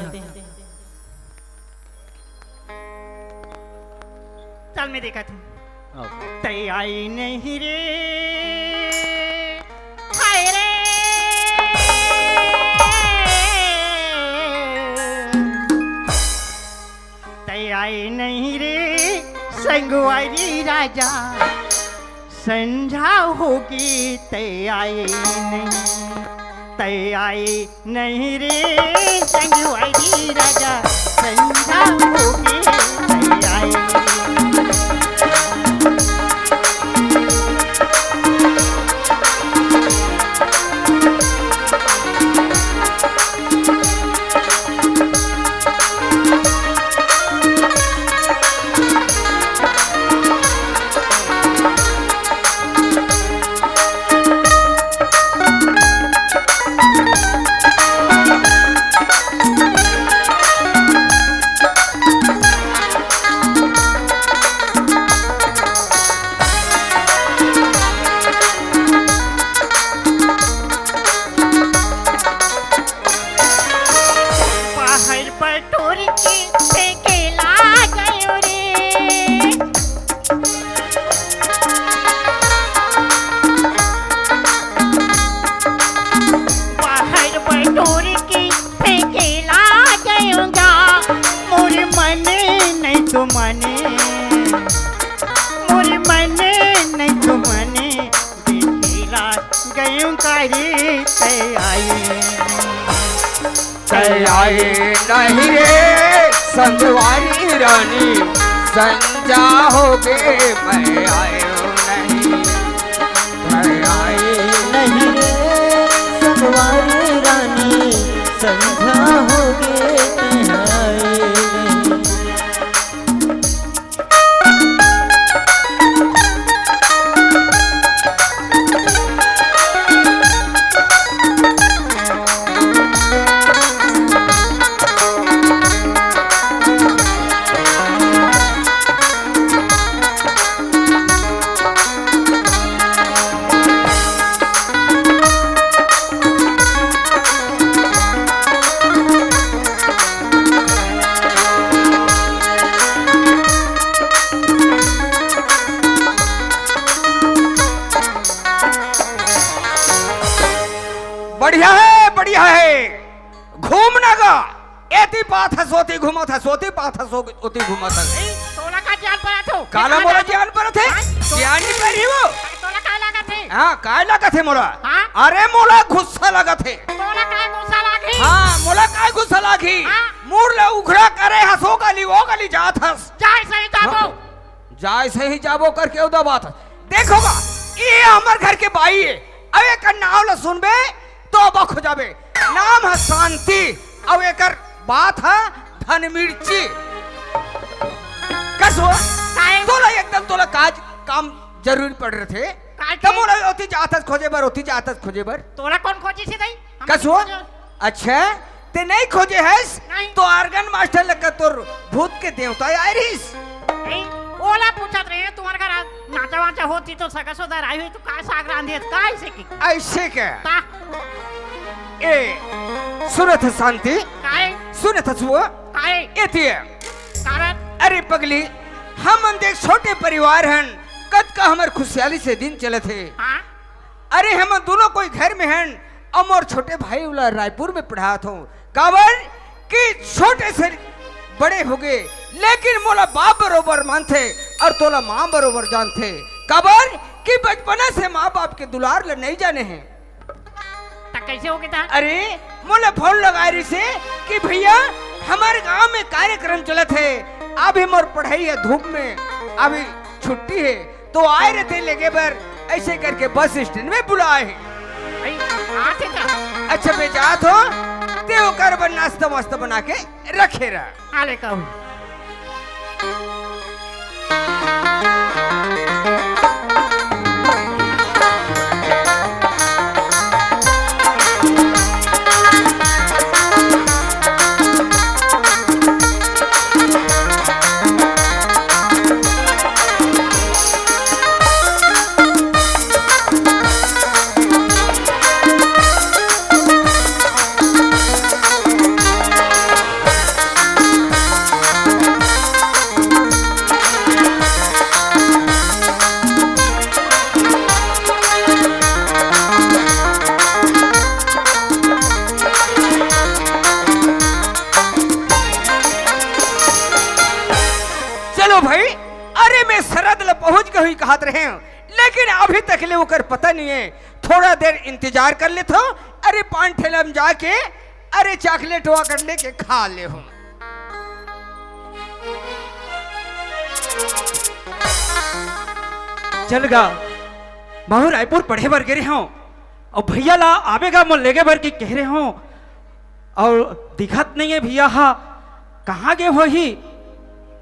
चल मैं देखा थी तई आई नहीं रे हाय रे तई आई नहीं रे संगवारी राजा संझा होगी तई आई नहीं रे संगवारी राजा संझा होगी तई आई आई नहीं रे संगवारी रानी संजा होगे मैं आयो नहीं मैं आए नहीं रे संगवारी रानी संझा होगे आए बढ़िया है घूमना का एती पाथ सोती घुमा था सोती पाथ सोती घुमा था तोला का जान पर आथो काला मोरा जान पर थे जान नहीं परी वो तोला का लगा थे हां काय लगा थे मोरा हां अरे मोला गुस्सा लगा थे। तोला काय गुस्सा लागी? हाँ मोला काय गुस्सा लागी। हाँ? मूर ले उघरा करे हंसो गली वो गली जात हंस। जाय सही जाबो। जाय सही जाबो करके उदा बात देखोगा ये हमार घर के बाई है। अब एक नाम ला सुनबे तो अबक हो जाबे। नाम है शांति। अब एक बात है धन मिर्ची। कसो काय? तोला एकदम तोला काज काम जरूरी पड़ रहे थे। काय के? तमोला होती जातस खोजे बर होती जातस खोजे बर। तोला कौन खोजी से दई? कसो अच्छा ते नहीं खोजे हैस नहीं। तो आर्गन मास्टर लगा तोर भूत के देवता आयरिस। नहीं, ओला पूछत रहे तुम्हारे घर नाचा वाचा होती तो सकसो दर आई हुई तो काय साग रांधियत काय से की? ऐसे क्या ता ए सुनत है शांति काय? सुनत हुआ काय? एतिए कारण अरे पगली हम देख छोटे परिवार हन कद का हमार खुशहाली से दिन चले थे। हां अरे हम दोनों कोई घर में हन और छोटे भाई वाला रायपुर में पढ़ा था काबर कि छोटे से बड़े हो गए लेकिन मोला बाप बरोबर मानते और तोला माँ बरोबर जानते काबर कि बचपना से माँ बाप के दुलार ले नहीं जाने हैं। ता कैसे हो गया? अरे मोला फोन लगा रही से कि भैया हमारे गांव में कार्यक्रम चले थे अभी मोर पढ़ाई है धूप में अभी छुट्टी है तो आए रहते लेके बर ऐसे करके बस स्टैंड में बुलाए हैं। भाई आते का अच्छा बेचात हो ते ओकर बर नाश्ता वास्ता बना के रखे रहा। आले कहू चलो भाई अरे मैं सरद ल पहुंच गई कहत रहे हूं लेकिन अभी तक ले ओकर पता नहीं है थोड़ा देर इंतजार कर ले तो अरे पान ठेला में जाके अरे चॉकलेट हुआ कर लेके खा ले हूं। चलगा महू रायपुर पढ़े बर गिरे हो और भैया ला आवेगा मोल लेगे बर की कह रहे हो और दिखत नहीं है भैया हा कहाँ गए हो ही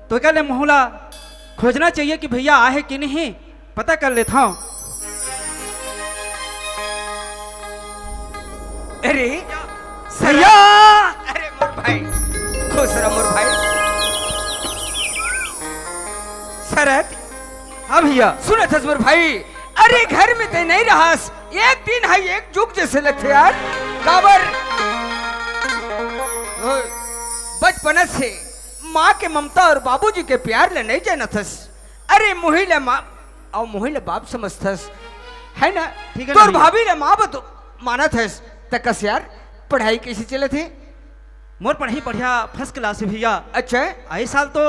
तो क्या ले मोहला खोजना चाहिए कि भैया आए कि नहीं पता कर लेता हूँ। अरे भैया अरे मोर भाई खुश रहो मोर भाई। शरद हाँ भैया सुने मोर भाई अरे घर में ते नहीं रहास एक दिन है एक जुग जैसे लगते यार काबर बचपन से माँ के ममता और बाबूजी के प्यार ले नहीं जाना थस। अरे मोहिले माँ और मोहिले बाप समझथस है ना ठीक है तो ना भैया। भाभी ले माँ बतो माना थस तकस यार पढ़ाई कैसी चले थे? मोर पढ़ाई बढ़िया फर्स्ट क्लास है भैया। अच्छा आई साल तो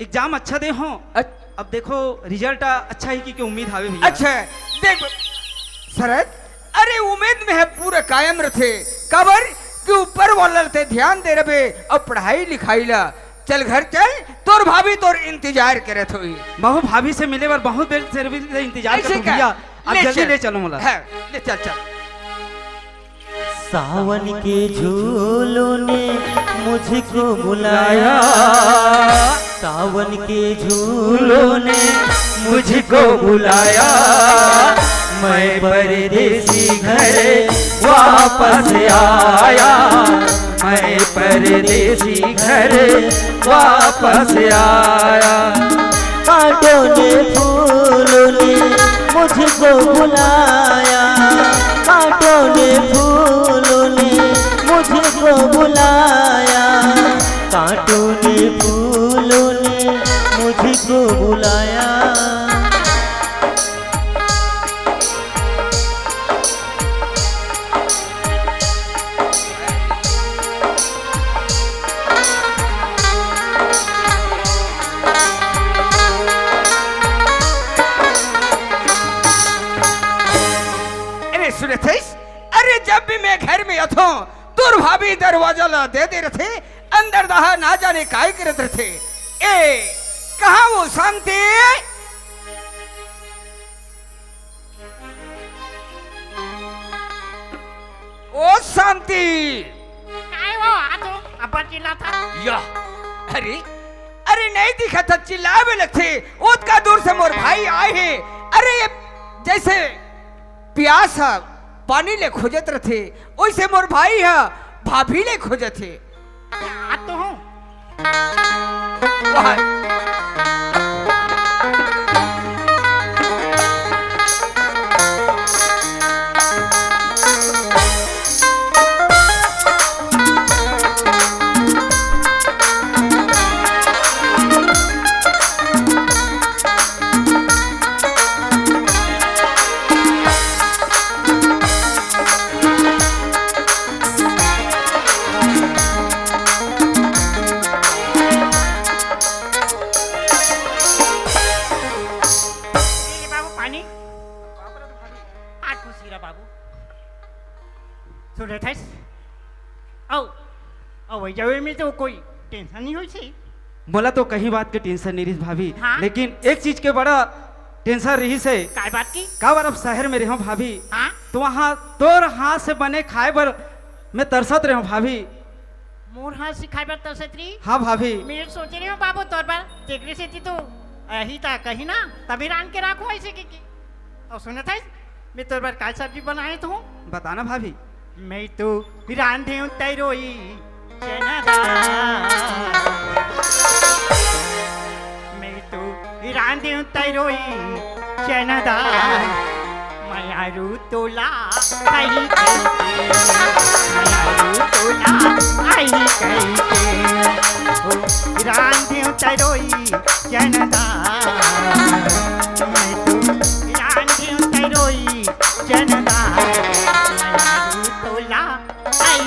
एग्जाम अच्छा दे हो अब देखो रिजल्ट अच्छा ही की उम्मीद हावे भैया। अच्छा देख शरद अरे उम्मीद में है पूरे कायम रहे कबर कि ऊपर वाला ते ध्यान दे रहे और पढ़ाई लिखाई ला चल घर चल तोर भाभी तोर इंतजार करे थोई। महू भाभी से मिले बर बहुत देर से इंतजार ऐसे कर क्या? भैया आप जल्दी चल। ले चलो मोला। है ले चल चल। सावन के झूलों ने मुझको बुलाया सावन के झूलों ने मुझको बुलाया मैं परदेसी घर वापस आया मैं परदेसी घर वापस आया कांटों ने फूलों ने मुझको बुलाया कांटों ने फूलों ने मुझको बुलाया कांटों ने फूलों ने मुझको बुलाया। अरे सुने थे जब भी मैं घर में अथो तुर भाभी दरवाजा ला दे दे रथे अंदर दहा ना जाने काय करत रथे। ए कहा वो शांति? ओ शांति काय वो आ तो अपन चिल्ला था। या अरे अरे नहीं दिखा था, चिल्लावे लगते उसका दूर से मोर भाई आए हैं। अरे ये जैसे प्यास है पानी ले खोजत रथे वैसे मोर भाई है भाभी ले खोजत थे। आ तो हूँ में तो कोई टेंशन नहीं हुई थी। बोला तो कहीं बात के टेंशन नहीं रही भाभी। हाँ? लेकिन एक चीज के बड़ा टेंशन रही से काय बात की? का बार अब शहर में रहो भाभी। हाँ? तो वहाँ तोर हाथ से बने खाए बर मैं तरसत रहो भाभी। मोर हाथ सिखाए बर तरसत रही? हाँ भाभी। मैं सोच रही हूँ बाबू तोर पर तेरे से तो यही था कहीं ना तभी रान के राखो ऐसे की और सुना था मैं तोर पर काय सब्जी बनाए तो हूँ बताना भाभी। मैं तो रांधे हूँ तैरोई मैं तो रांधे हूँ तैरोई चनादार मयारू तोला आई मयारू तोला आई रांधे हूँ तैरोई चनादार मैं तो रांधे हूँ तैरोई चनादार मयारू तोला आई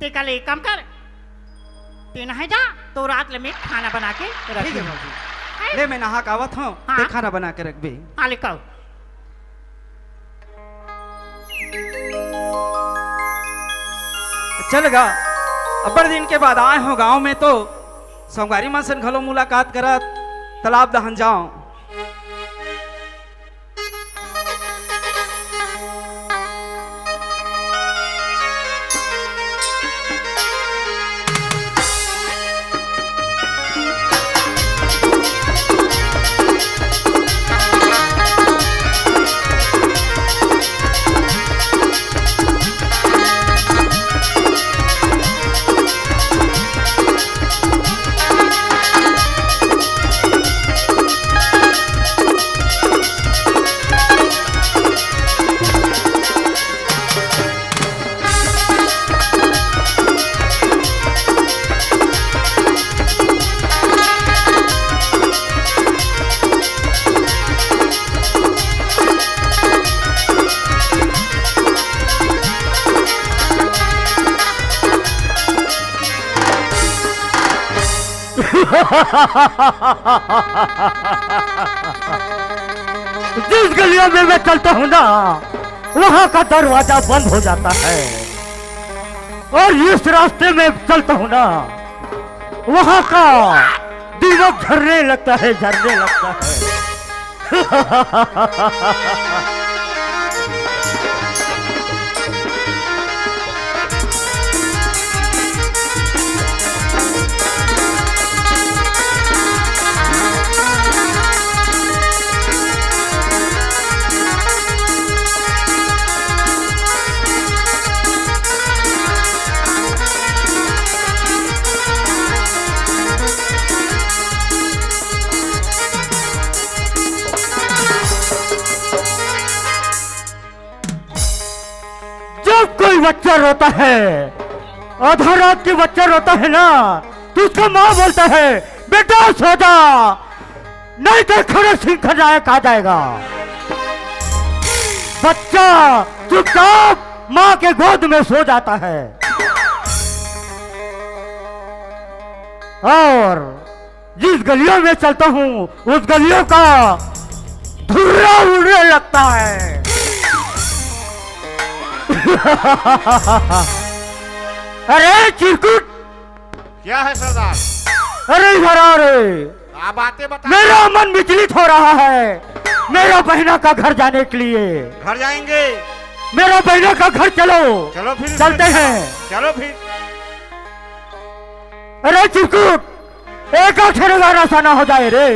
ते कल एक काम कर ते नहा जा तो रात में खाना बना के रख ठीक है भाभी। ले मैं नहा कावत हूँ हाँ? खाना बना के रख बे। हाँ लिखाओ। चलेगा अब्बर दिन के बाद आए हो गांव में तो संगवारी मां से घलो मुलाकात करा तालाब दहन जाओ। जिस गलियों में मैं चलता हूँ ना वहाँ का दरवाजा बंद हो जाता है और इस रास्ते में चलता हूँ ना वहाँ का दीमक झरने लगता है झरने लगता है। बच्चा रोता है, आधा रात की बच्चा रोता है ना, तो उसका माँ बोलता है बेटा सो जा, नहीं तो खड़े सिंह खजायक आ जाएगा। बच्चा चुपचाप माँ के गोद में सो जाता है और जिस गलियों में चलता हूँ उस गलियों का धुर्रा उड़ने लगता है। अरे चिरकुट, क्या है सरदार? अरे इधर आ रे, आप बातें बता। मेरा मन विचलित हो रहा है मेरा बहना का घर जाने के लिए। घर जाएंगे? मेरा बहना का घर चलो। चलो फिर चलते हैं। चलो फिर। अरे चिरकुट, एक आखिर गाना साना हो जाए रे,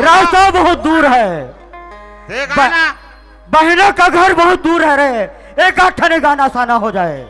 रास्ता बहुत दूर है। देख आना। बहना का घर बहुत दूर है रे, एक आखिर गाना साना हो जाए।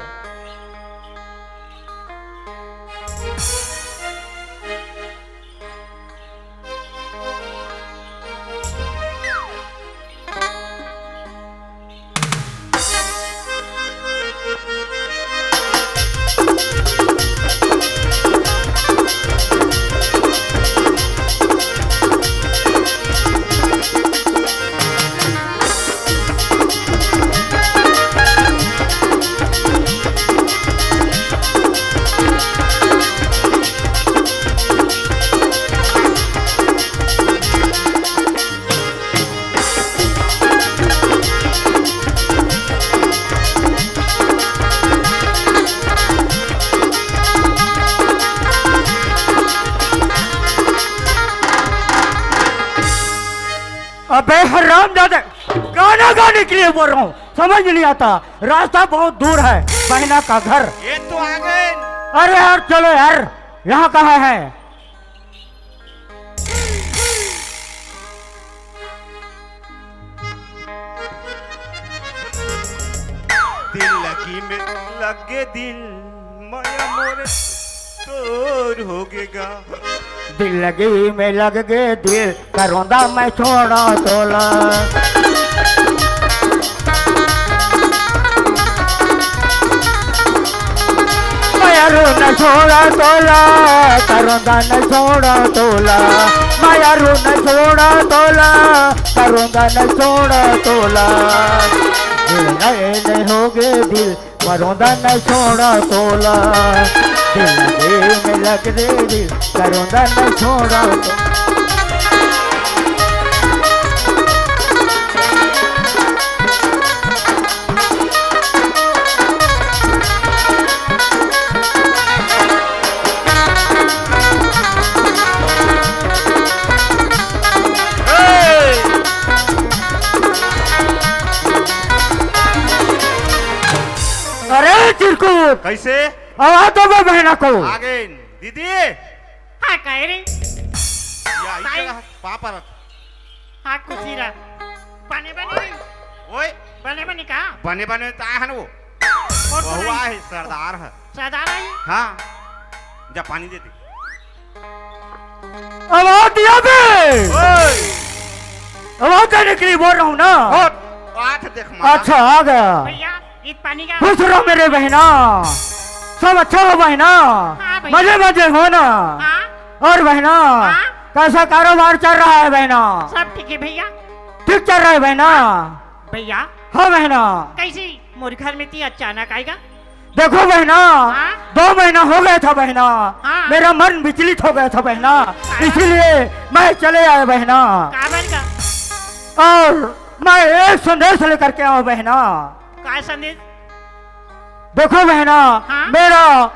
अबे हराम दादा, गाना गाने के लिए बोल रहा हूँ, समझ नहीं आता। रास्ता बहुत दूर है, बहना का घर। ये तो आ गए। अरे यार चलो यार, यहाँ कहाँ है? दिल लगी में लगे दिल, माया मोरे तोर हो गेगा। दिल लगी में लग गए दिल, करोंदा मैं छोड़ा तोला। माया रू न छोड़ा तोला, करोंदा न छोड़ा तोला। माया रू न छोड़ा तोला, करोंदा न छोड़ा तोला। दिल नए नए हो गए दिल, करोंदा न छोड़ा तोला। दिल लगे में लग दे दिल, करोंदा न छोड़ा तोला। अरे चिरकुट, कैसे? आवाज दो बे बहना को। आ गए दीदी। हाँ कह रे, या इधर पापा रख। हाँ कुछ रहा। बने बने ओए बने बने कहा? बने बने तो आया है ना वो। और तो बहुआ नहीं। है, सरदार है। सरदार आई? हाँ जा पानी दे दे। आवाज दिया बे, ओए आवाज देने के लिए बोल रहा हूँ ना। आठ देख मारा। अच्छा आ गया। भैया ईद पानी का। खुश रहो मेरे बहना, सब अच्छा हो बहना, हाँ भैया। मजे मजे हो ना। हाँ और बहना हाँ? कैसा कारोबार चल रहा है बहना? सब ठीक है भैया। ठीक चल रहा है बहना? भैया हाँ बहना। कैसी मोर घर में थी अचानक आएगा? देखो बहना, हाँ? 2 महीना हो गया था बहना, हाँ? मेरा मन विचलित हो गया था बहना, इसीलिए मैं चले आया बहना। काबर का? और मैं एक संदेश लेकर के आया बहना। का संदेश? देखो बहना, हाँ? मेरा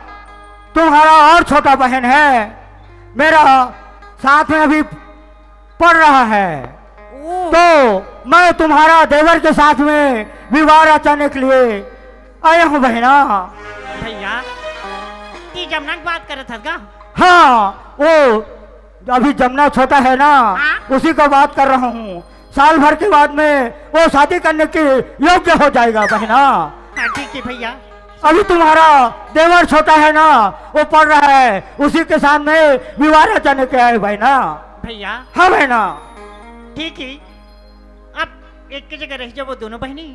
तुम्हारा और छोटा बहन है, मेरा साथ में अभी पढ़ रहा है, ओ तो मैं तुम्हारा देवर के साथ में विवाह रचाने के लिए आया हूँ बहना। भैया ती जमना की बात करत था का? हाँ, वो अभी जमना छोटा है ना, हाँ? उसी का बात कर रहा हूँ। साल भर के बाद में वो शादी करने के योग्य हो जाएगा बहना। हाँ ठीक है भैया। अभी तुम्हारा देवर छोटा है ना, वो पढ़ रहा है, उसी के साथ में विवाह रचाने के आए बहना। भैया हाँ बहना। ठीक है, अब एक की जगह रह जाओ वो दोनों बहनी,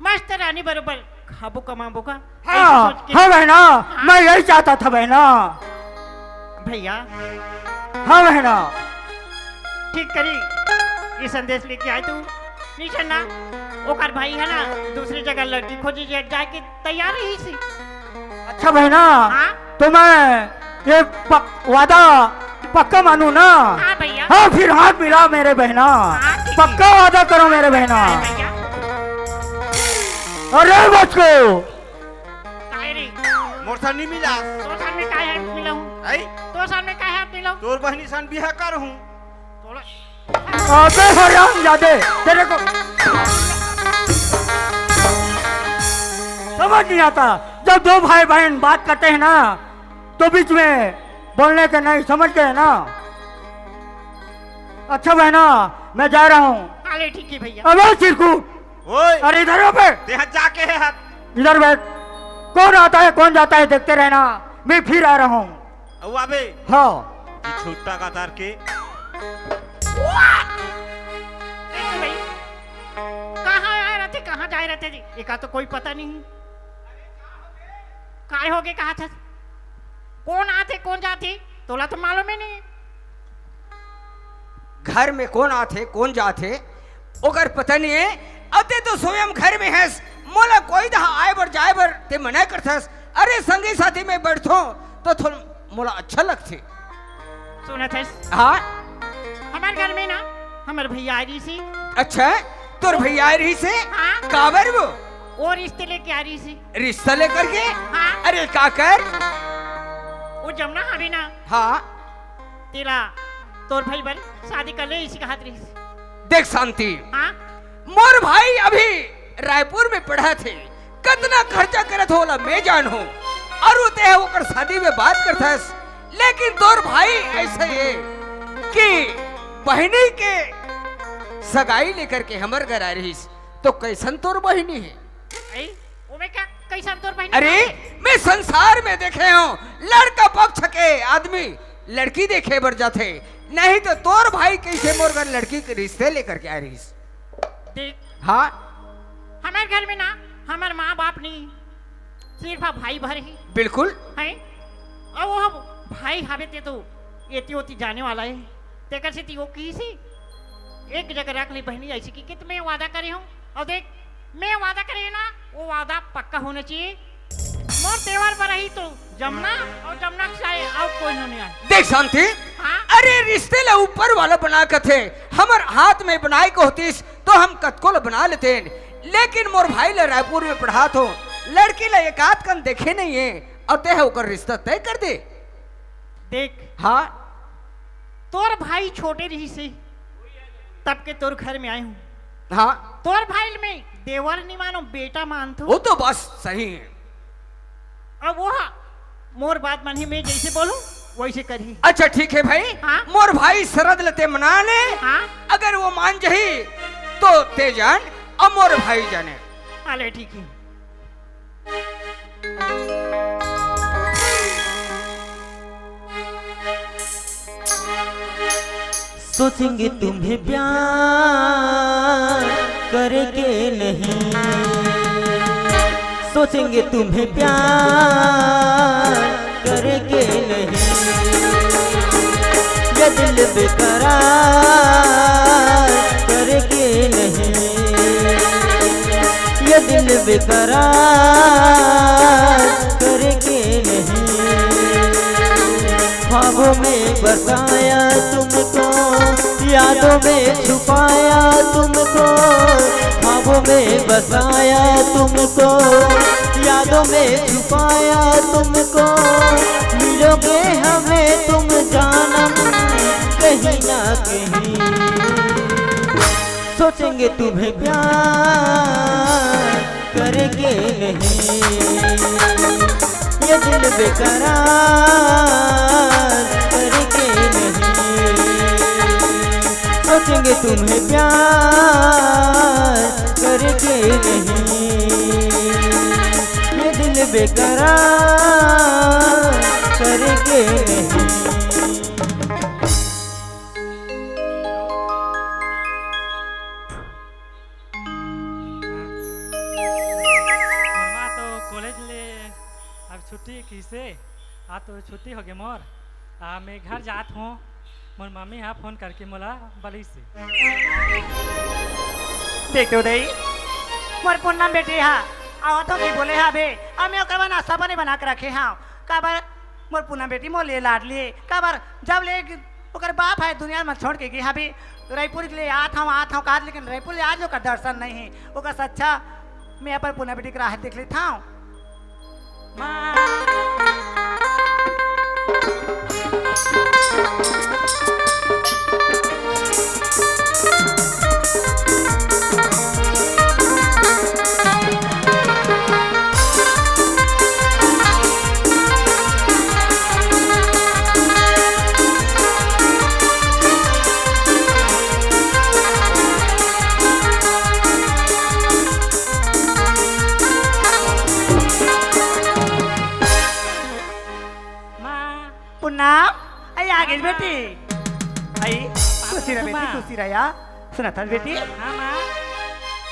मस्त रानी बरोबर खाबो कमाबो का ऐसे हाँ सोच के हाँ बहना, मैं यही चाहता था बहना। भैया हाँ बहना। ठीक करी ये संदेश लेके आए तू नहीं छन्ना ओकर भाई है ना दूसरी जगह लड़की खोजी जाके तैयार ही सी। अच्छा बहना, हाँ तो मैं ये वादा पक्का मानू ना? हाँ भैया हाँ फिर हाथ मिला मेरे बहना, हाँ, ठीक है। पक्का वादा करो मेरे बहना। भैया अरे बचको, काहे रे मोर सन नहीं मिला तो सामने काहे हाथ मिला हूँ आई तो सामने काहे हाथ मिला हूँ तोर बहनी सन बिहा कर हूँ थोड़ा अबे हराम जादे, तेरे को समझ नहीं आता। जब दो भाई बहन बात करते हैं ना तो बीच में बोलने के नहीं, समझ गए ना? अच्छा बहना, मैं जा रहा हूँ। अरे ठीक है भैया अबे चिरकुट, ओए अरे इधर हो बे, देहा जाके है हाथ इधर बैठ। कौन आता है कौन जाता है देखते रहना, मैं फिर आ रहा हूँ। औ आबे हाँ ये छुट्टा का तार के देखो भाई कहाँ आए रहते कहाँ जाए रहते जी एका तो कोई पता नहीं काय हो गए कहा था कौन आते कौन जाते तोला तो मालूम ही नहीं घर में कौन आथे कौन जाथे ओकर पता नहीं है। अते तो स्वयं घर में है, मोला कोई दहा आए बर जाए बर ते मना करथस। अरे संगी साथी में बैठो तो थोड़ा मोला अच्छा लगथे। सुना थे हाँ हमारे घर में ना हमारे भैया आ रही सी अच्छा, तोर भैया रही से हाँ काबर वो वो रिश्ते लेके आ रही सी रिश्ता लेकर के? हाँ अरे का कर? वो जमुना अभी ना हाँ तेरा तोर भाई बन शादी कर ले इसी का हाथ रही सी देख शांति, हाँ मोर भाई अभी रायपुर में पढ़ा थे, कितना खर्चा करत होला मैं जान हूँ। और वो ते होकर शादी में बात करथस, लेकिन तोर भाई ऐसे है कि बहनी के सगाई लेकर के हमर घर आ रही तो कैसन तोर बहनी है? ऐ वो में क्या कैसा तोर भाई अरे मैं संसार में देखे हूँ लड़का पक्ष के आदमी लड़की देखे बर जाते, नहीं तो तोर भाई कैसे मोर घर लड़की के रिश्ते लेकर के आ रही? देख हाँ हमारे घर में ना हमारे माँ बाप नहीं सिर्फ भाई भर ही बिल्कुल। है और वो भाई हवे ते तो एती ओती जाने वाला है तेकर से ती वो की सी एक जगह रख ली बहनी ऐसी की कि मैं वादा करे हूँ और देख मैं वादा करे ना वो वादा पक्का होना चाहिए। मोर त्योहार पर रही तो जमुना और जमुना के साए और कोई नहीं आए। देख शांति, हाँ अरे रिश्ते ला ऊपर वाला बना के थे, हमर हाथ में बनाई को होतीस तो हम कतको ला बना लेते, लेकिन मोर भाई ला रायपुर में पढ़ा तो लड़की ला एक आध कन देखे नहीं है और ते होकर रिश्ता तय कर दे। देख हाँ तोर भाई छोटे रही से तब के तोर घर में आए हूँ। हाँ तोर भाई में देवर नहीं मानो बेटा मानतो वो तो बस सही है। अब वो मोर बात मानी मैं जैसे बोलूं वैसे करी। अच्छा ठीक है भाई, हाँ? मोर भाई शरद लेते मना ले, हाँ अगर वो मान जाही तो ते जान और मोर भाई जाने। अरे ठीक है सोचेंगे तुम्हें प्यार करके नहीं, सोचेंगे तुम्हें प्यार करके नहीं, ये दिल बेकरार करके नहीं, ये दिल बेकरार करके नहीं। ख्वाबों में बसाया तुमको, यादों में छुपाया तुमको, ख्वाबों में बसाया तुमको, यादों में छुपाया तुमको, मिलोगे हमें तुम जानम कहीं ना कहीं। सोचेंगे तुम्हें प्यार करके नहीं, ये दिल बेकरार करके नहीं, सोचेंगे तुम्हें प्यार करके नहीं, ये दिल बेकरार करके नहीं। भगवान छुट्टी किसे आज तो छुट्टी हो गई मोर मैं घर जात हूँ मोर मम्मी यहाँ फोन करके मोला बली से देखो दई मोर पूनम बेटी हा आओ तो नहीं बोले हा बे अब मैं ओकर नाश्ता पानी बना के रखे हाँ काबर मोर पूनम बेटी मोर ले लाड लिए काबर जब ले ओकर बाप है दुनिया में छोड़ के गई हा बे रायपुर के लिए आत हूँ काज लेकिन रायपुर ले आज ओकर दर्शन नहीं है ओकर सच्चा मैं अपन पूनम बेटी के राह देख लेता हूँ पूनम आई आ गई बेटी आई खुशी रह बेटी खुशी रह यार सुना था बेटी हाँ माँ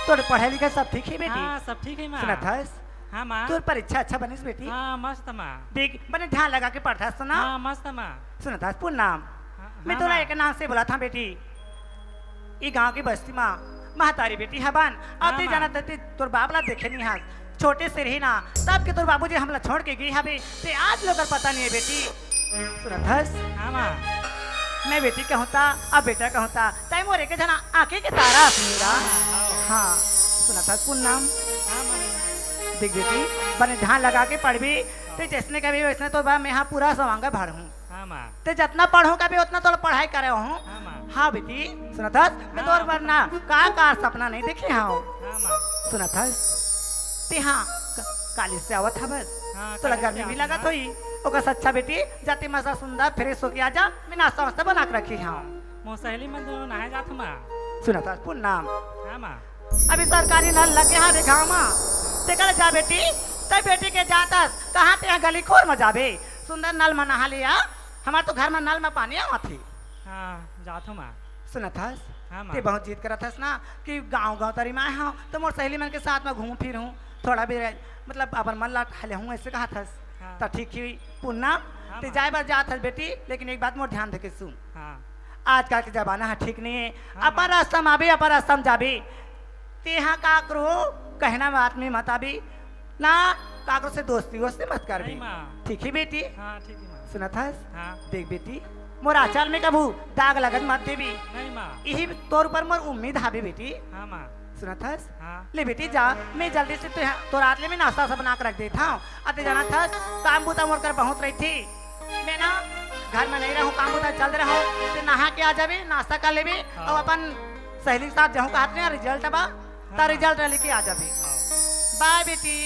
तोर पढ़ाई लिखाई सब ठीक है बेटी हाँ सब ठीक है माँ सुना था हाँ माँ तोर परीक्षा अच्छा बनिस बेटी हाँ मस्त माँ देख बने ध्यान लगा के पढ़ता सुना हाँ मस्त माँ सुना था पूनम मैं हाँ, तोरा माँ। एक नाम से बोला था बेटी ई गांव की बस्ती माँ महतारी बेटी हबान हाँ, अब ते माँ। जाना ते तोर बाबला देखे नहीं हाथ छोटे से रही ना तब के तोर बाबूजी हमला छोड़ के गई हबे ते आज लोग पता नहीं है बेटी सुना था हाँ माँ मैं बेटी का होता अब बेटा का होता ताई मोरे के जना आंखें के तारा मेरा हाँ सुना था पूनम हाँ माँ देख बेटी बने ध्यान लगा के पढ़ भी ते जैसने का भी वैसने तो बा मैं यहाँ पूरा सवांगा भर हूँ हाँ माँ ते जितना पढ़ो का भी उतना तो पढ़ाई करे हूँ हाँ माँ हाँ बेटी सुना था मैं तो वरना का सपना नहीं देखे हाँ हाँ माँ सुना था ते हाँ काली से आवत है बस हाँ, तोला काली से गर्मी भी आवत लगत होई ओका सच्चा बेटी जाती मसा सुंदर फ्रेश होके आजा मैं नाश्ता वास्ता बना के रखी हाँ मोर सहेली मन दोनों नहाए जात हूँ माँ सुना था पूनम हाँ माँ अभी सरकारी नल लगे हाँ देखा माँ ते कर जा बेटी ते बेटी के जाता कहाँ ते यहाँ गली खोर में जाबे सुंदर नल में नहा लिया हमारे तो घर में नल में पानी आवा थी हाँ जात हूँ माँ सुना था हाँ माँ ते बहुत जीत करत हस ना कि गांव गांव तरी में आए हूँ तो मोर सहेली मन के साथ में घूम फिर हूँ थोड़ा भी मतलब अपन मन ला खाले हूँ ऐसे कहा थस हाँ। तो ठीक ही पूनम हाँ, ते माँ। जाए बार जात हस बेटी लेकिन एक बात मोर ध्यान दे के सुन हाँ आजकल के जमाना है ठीक नहीं है हाँ, अपन रास्ता में आबी अपन रास्ता में जाबी ते यहाँ काकरो कहना में आदमी मत आबी ना काकरो से दोस्ती वोस्ती मत कर भी नहीं माँ ठीक है बेटी हाँ ठीक है माँ सुना था हाँ देख बेटी मोर आचार में कबू दाग लगत मत देवी नहीं माँ यही तौर पर मोर उम्मीद हाबी बेटी हाँ माँ सुना था हाँ ले बेटी जा मैं जल्दी से तो रात में नाश्ता सा बना कर रख देता हूँ अते जाना था काम बूता मोर कर पहुँच रही थी मैं ना घर में नहीं रहूँ काम बूता चल रहा हूँ तो नहा के आ जाबे नाश्ता कर लेबे हाँ। और अपन सहेली के साथ जाऊँ कहा नहीं रिजल्ट बा ता रिजल्ट लेके आ जाबे बाय बेटी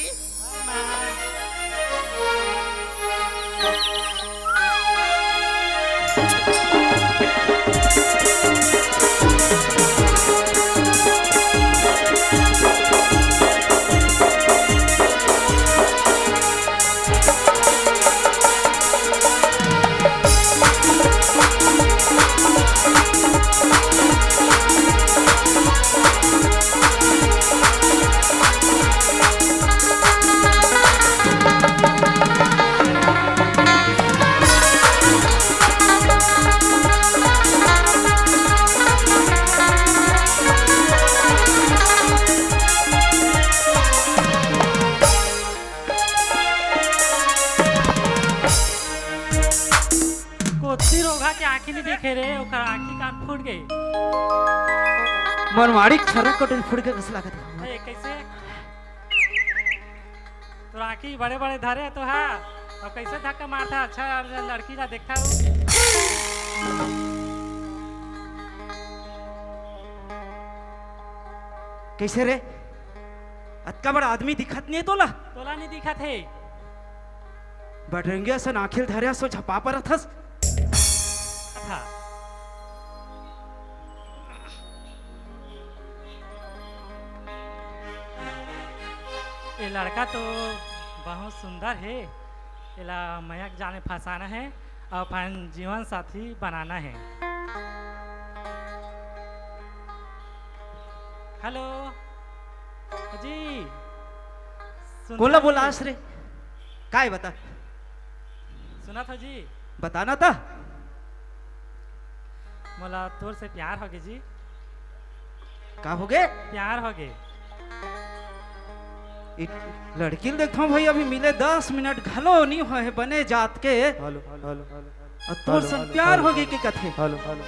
कोती रोगा के आँखी नहीं देखे रे ओकर आँखी कान फूट गई मनमाड़ी छरा कटल फुड़ के कस लागत बा। अरे कैसे तो आँखी बड़े बड़े धरे तो है और कैसे धक्का मारता अच्छा लड़की का देखता हूँ कैसे रे अतका बड़ा आदमी दिखत नहीं तोला तोला नहीं दिखा थे बटरंगिया से नाखिल धरिया सो झपा पर थस था ये लड़का तो बहुत सुंदर है इला मयक जाने फंसाना है और अपन जीवन साथी बनाना है हेलो जी सुनते बोला हैं? बोला आस रे काय बता, सुना था जी, बताना था। मोला तोर से प्यार हो गए जी, का हो गए? प्यार हो गए। लड़की देखता हूँ भाई, अभी मिले 10 मिनट घलो नहीं हुए है बने जात के, हेलो हेलो और तोर से प्यार हो गई के कथे। हेलो हेलो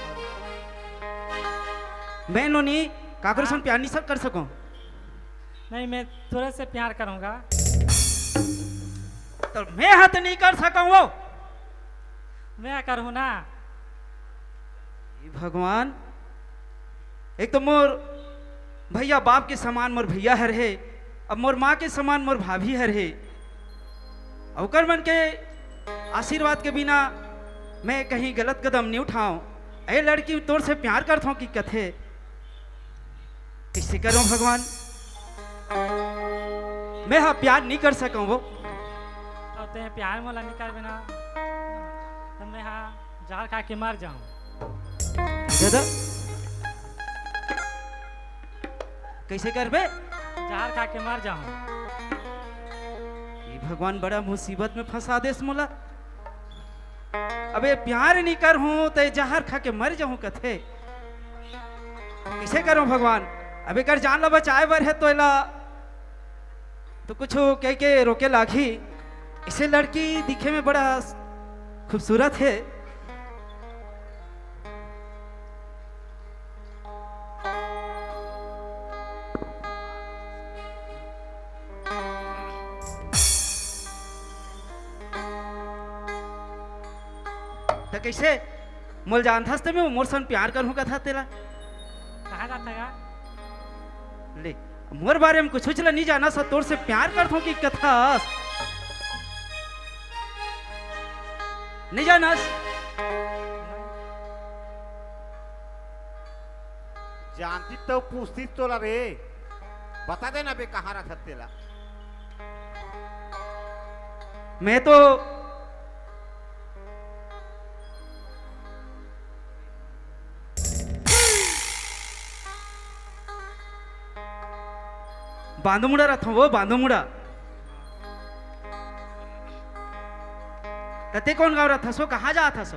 मैं नोनी काकर से प्यार नहीं सब कर सकूं। नहीं, मैं तोरे से प्यार करूँगा। तो मैं हाथ नहीं कर सकूं वो। मैं करूँ ना। ये भगवान, एक तो मोर भैया बाप के समान मोर भैया हर है, अब मोर माँ के समान मोर भाभी हर है। अवकर मन के आशीर्वाद के बिना मैं कहीं गलत कदम नहीं उठाऊं। ए लड़की तोर से प्यार करता हूँ कि कथे किससे करूं भगवान। मैं हाँ प्यार नहीं कर सकूं वो। तो ते प्यार मोला नहीं कर बिना तो मैं हाँ जार खा के मर जाऊँ। दादा कैसे कर बे? जार खा के मर जाऊँ। ये भगवान बड़ा मुसीबत में फंसा देस मोला। अबे प्यार नहीं कर हूं तो जहर खा के मर जाऊं कथे कैसे करूं भगवान। अबे कर जान ला बचाए बर है तो एला तो कुछ कह के रोके लागी। इसे लड़की दिखे में बड़ा खूबसूरत है। तो कैसे मोल जानता तो मैं मोर सन प्यार करूं का था तेरा। कहाँ जाता है? ले मोर बारे में कुछ उछला नहीं जाना सा तोर से प्यार करता हूं कि कथा नहीं जाना। जानती तो पूछती तोला रे, बता देना बे कहाँ रखत तेला। मैं तो बांधमुड़ा रहा था वो बांधमुड़ा। तते कौन गाँव रहा था सो, कहाँ जा था सो?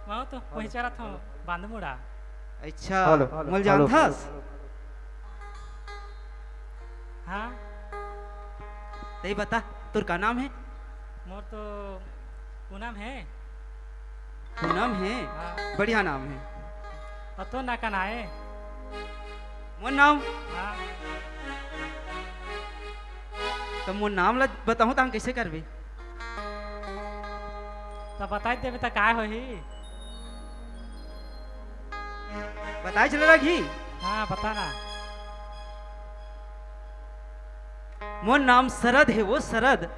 मैं तो वहीं चला था बांधमुड़ा। अच्छा हेलो, मोल जान था। हाँ, ते बता तुर का नाम है? मोर तो पूनम है। पूनम है, हाँ, बढ़िया नाम है। और तो ना कनाए। मोर नाम हाँ, तो मोर नाम ला बताऊं तो हम कैसे करबे? तो बताई देवे तो काय होही। बताए चले घी। हाँ, बता ना। मोर नाम शरद है वो शरद।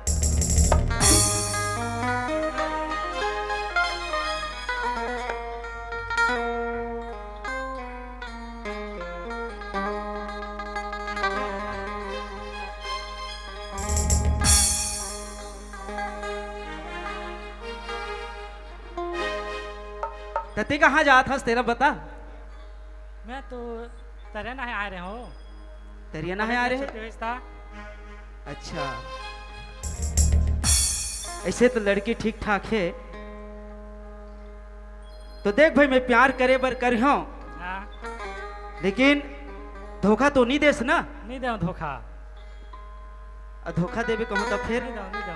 तते कहाँ जा था तेरा बता। मैं तो तेरे ना आ रहे हो। तेरिया ना है आ रहे हैं? छुट्टी हुई था। अच्छा ऐसे तो लड़की ठीक ठाक है। तो देख भाई मैं प्यार करे बर कर हूं, हाँ, लेकिन धोखा तो नहीं देस ना। नहीं दो धोखा। धोखा देवे कहूँ तो फिर नहीं दो।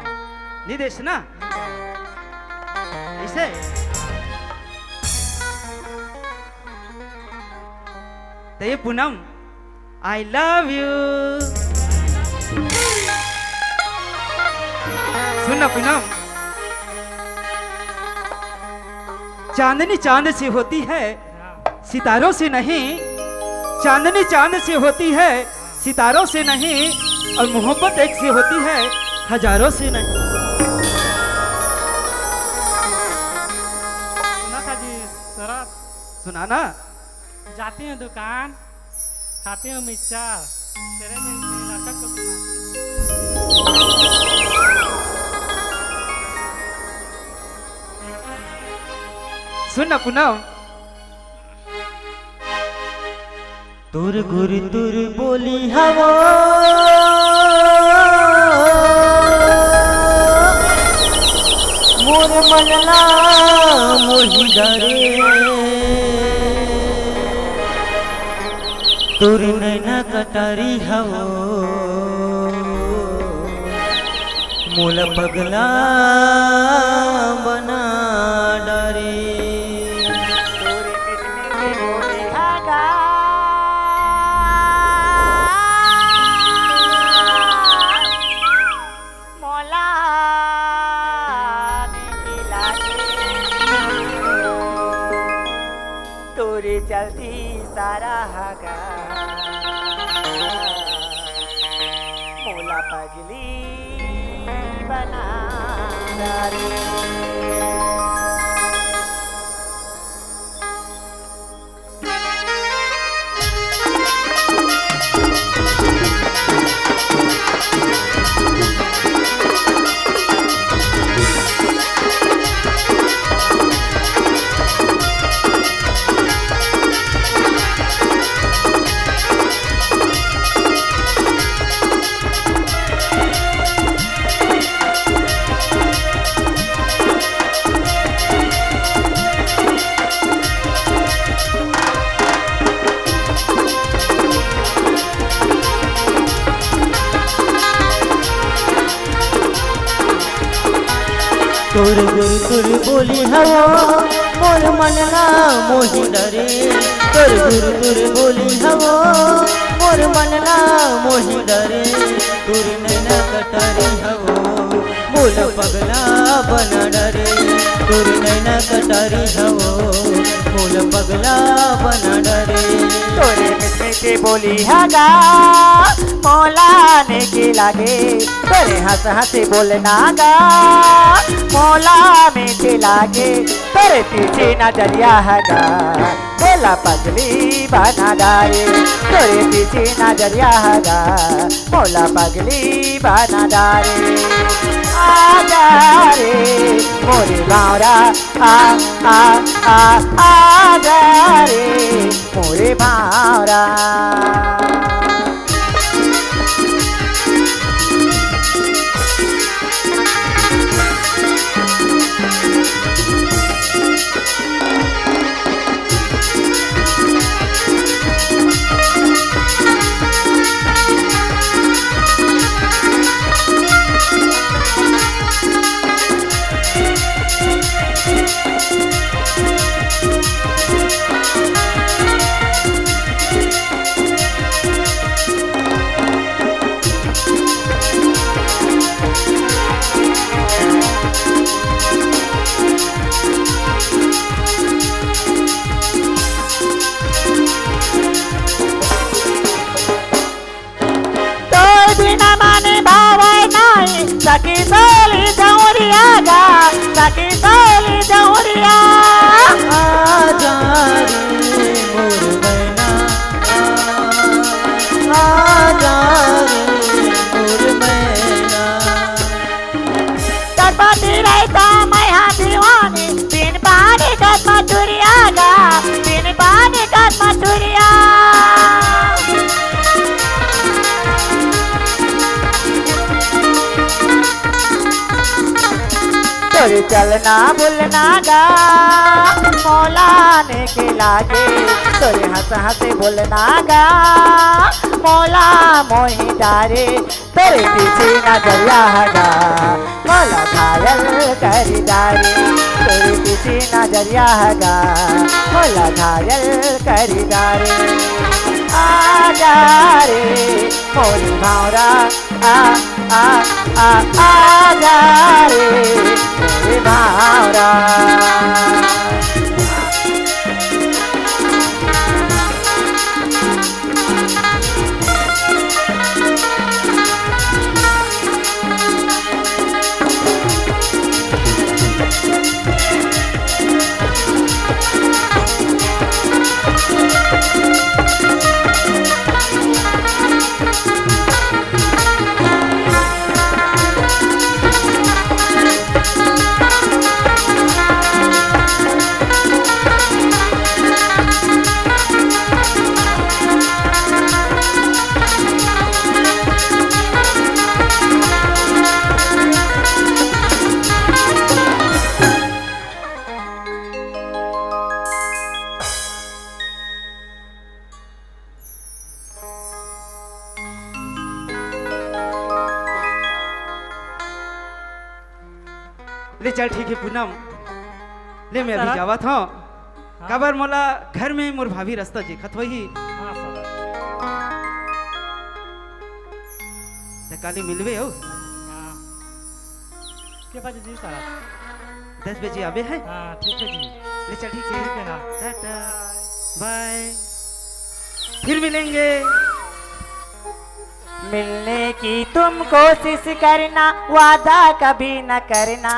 नहीं देस ना ऐसे। तो ये पूनम आई लव यू। सुनना पूनम, चांदनी चांद से होती है हाँ, सितारों से नहीं। चांदनी चांद से होती है सितारों से नहीं, और मोहब्बत एक से होती है हजारों से नहीं। सुना था जी शरद। सुनाना। जाती हूँ दुकान, खाती हूँ मिर्चा, तेरे जैसे लड़का को सुनना पूनम, तुर गुर तुर बोली हवा मनला मोहि डरे तोरी नैना कटारी हवो मोल पगला बना डरे तोरे चलती सारा हगा मोला पगली बना रे तोर गुर गुर बोली हवा मोर मनला मोहि डरे तोर गुर गुर बोली हवा मोर मनला मोहि डरे तोर नैना कटारी हवो मोल पगला बना डरे तोर नैना कटारी हवो मोल पगला बना डरे तोरे मिठी बोली हगा मौला ने की लागे तोरे हंस हंसी बोलना गा मौला मीठी लागे तोरे पीछे नजरिया हगा बोला पगली बना डारे तोरे पीछे नजरिया हगा मौला पगली बना डारे आजा रे मोरे बावरा आ आ आ आजा रे मोरे बावरा सखी सोली जौरिया गा सखी सोली जौरिया आजा रे मोर मैना आजा रे मोर मैना तटपति रहता मैं हाँ दीवानी बिन पानी का मधुरिया गा बिन पानी का मधुरिया तोरे चलना भूलना गा मौला ने के लागे तोरे हंस हंसे बोलना गा मौला मोही डारे तेरे पीछे नजरिया हगा मौला घायल कर डारे तेरे पीछे नजरिया हगा मौला घायल कर डारे आजा रे मोरी भावरा आ आ आ आजा रे मोरी भावरा ले चल ठीक है पूनम, ले मैं अभी सर? जावत हूँ। कबर मोला घर में मोर भाभी रास्ता देखत वही हाँ सर। ते काली मिलवे हो। हाँ। के बजे जी सर? 10 बजे आवे है। हाँ ठीक है जी। ले चल ठीक ठीक है, है ना। टाटा बाय, फिर मिलेंगे। मिलने की तुम कोशिश करना, वादा कभी न करना।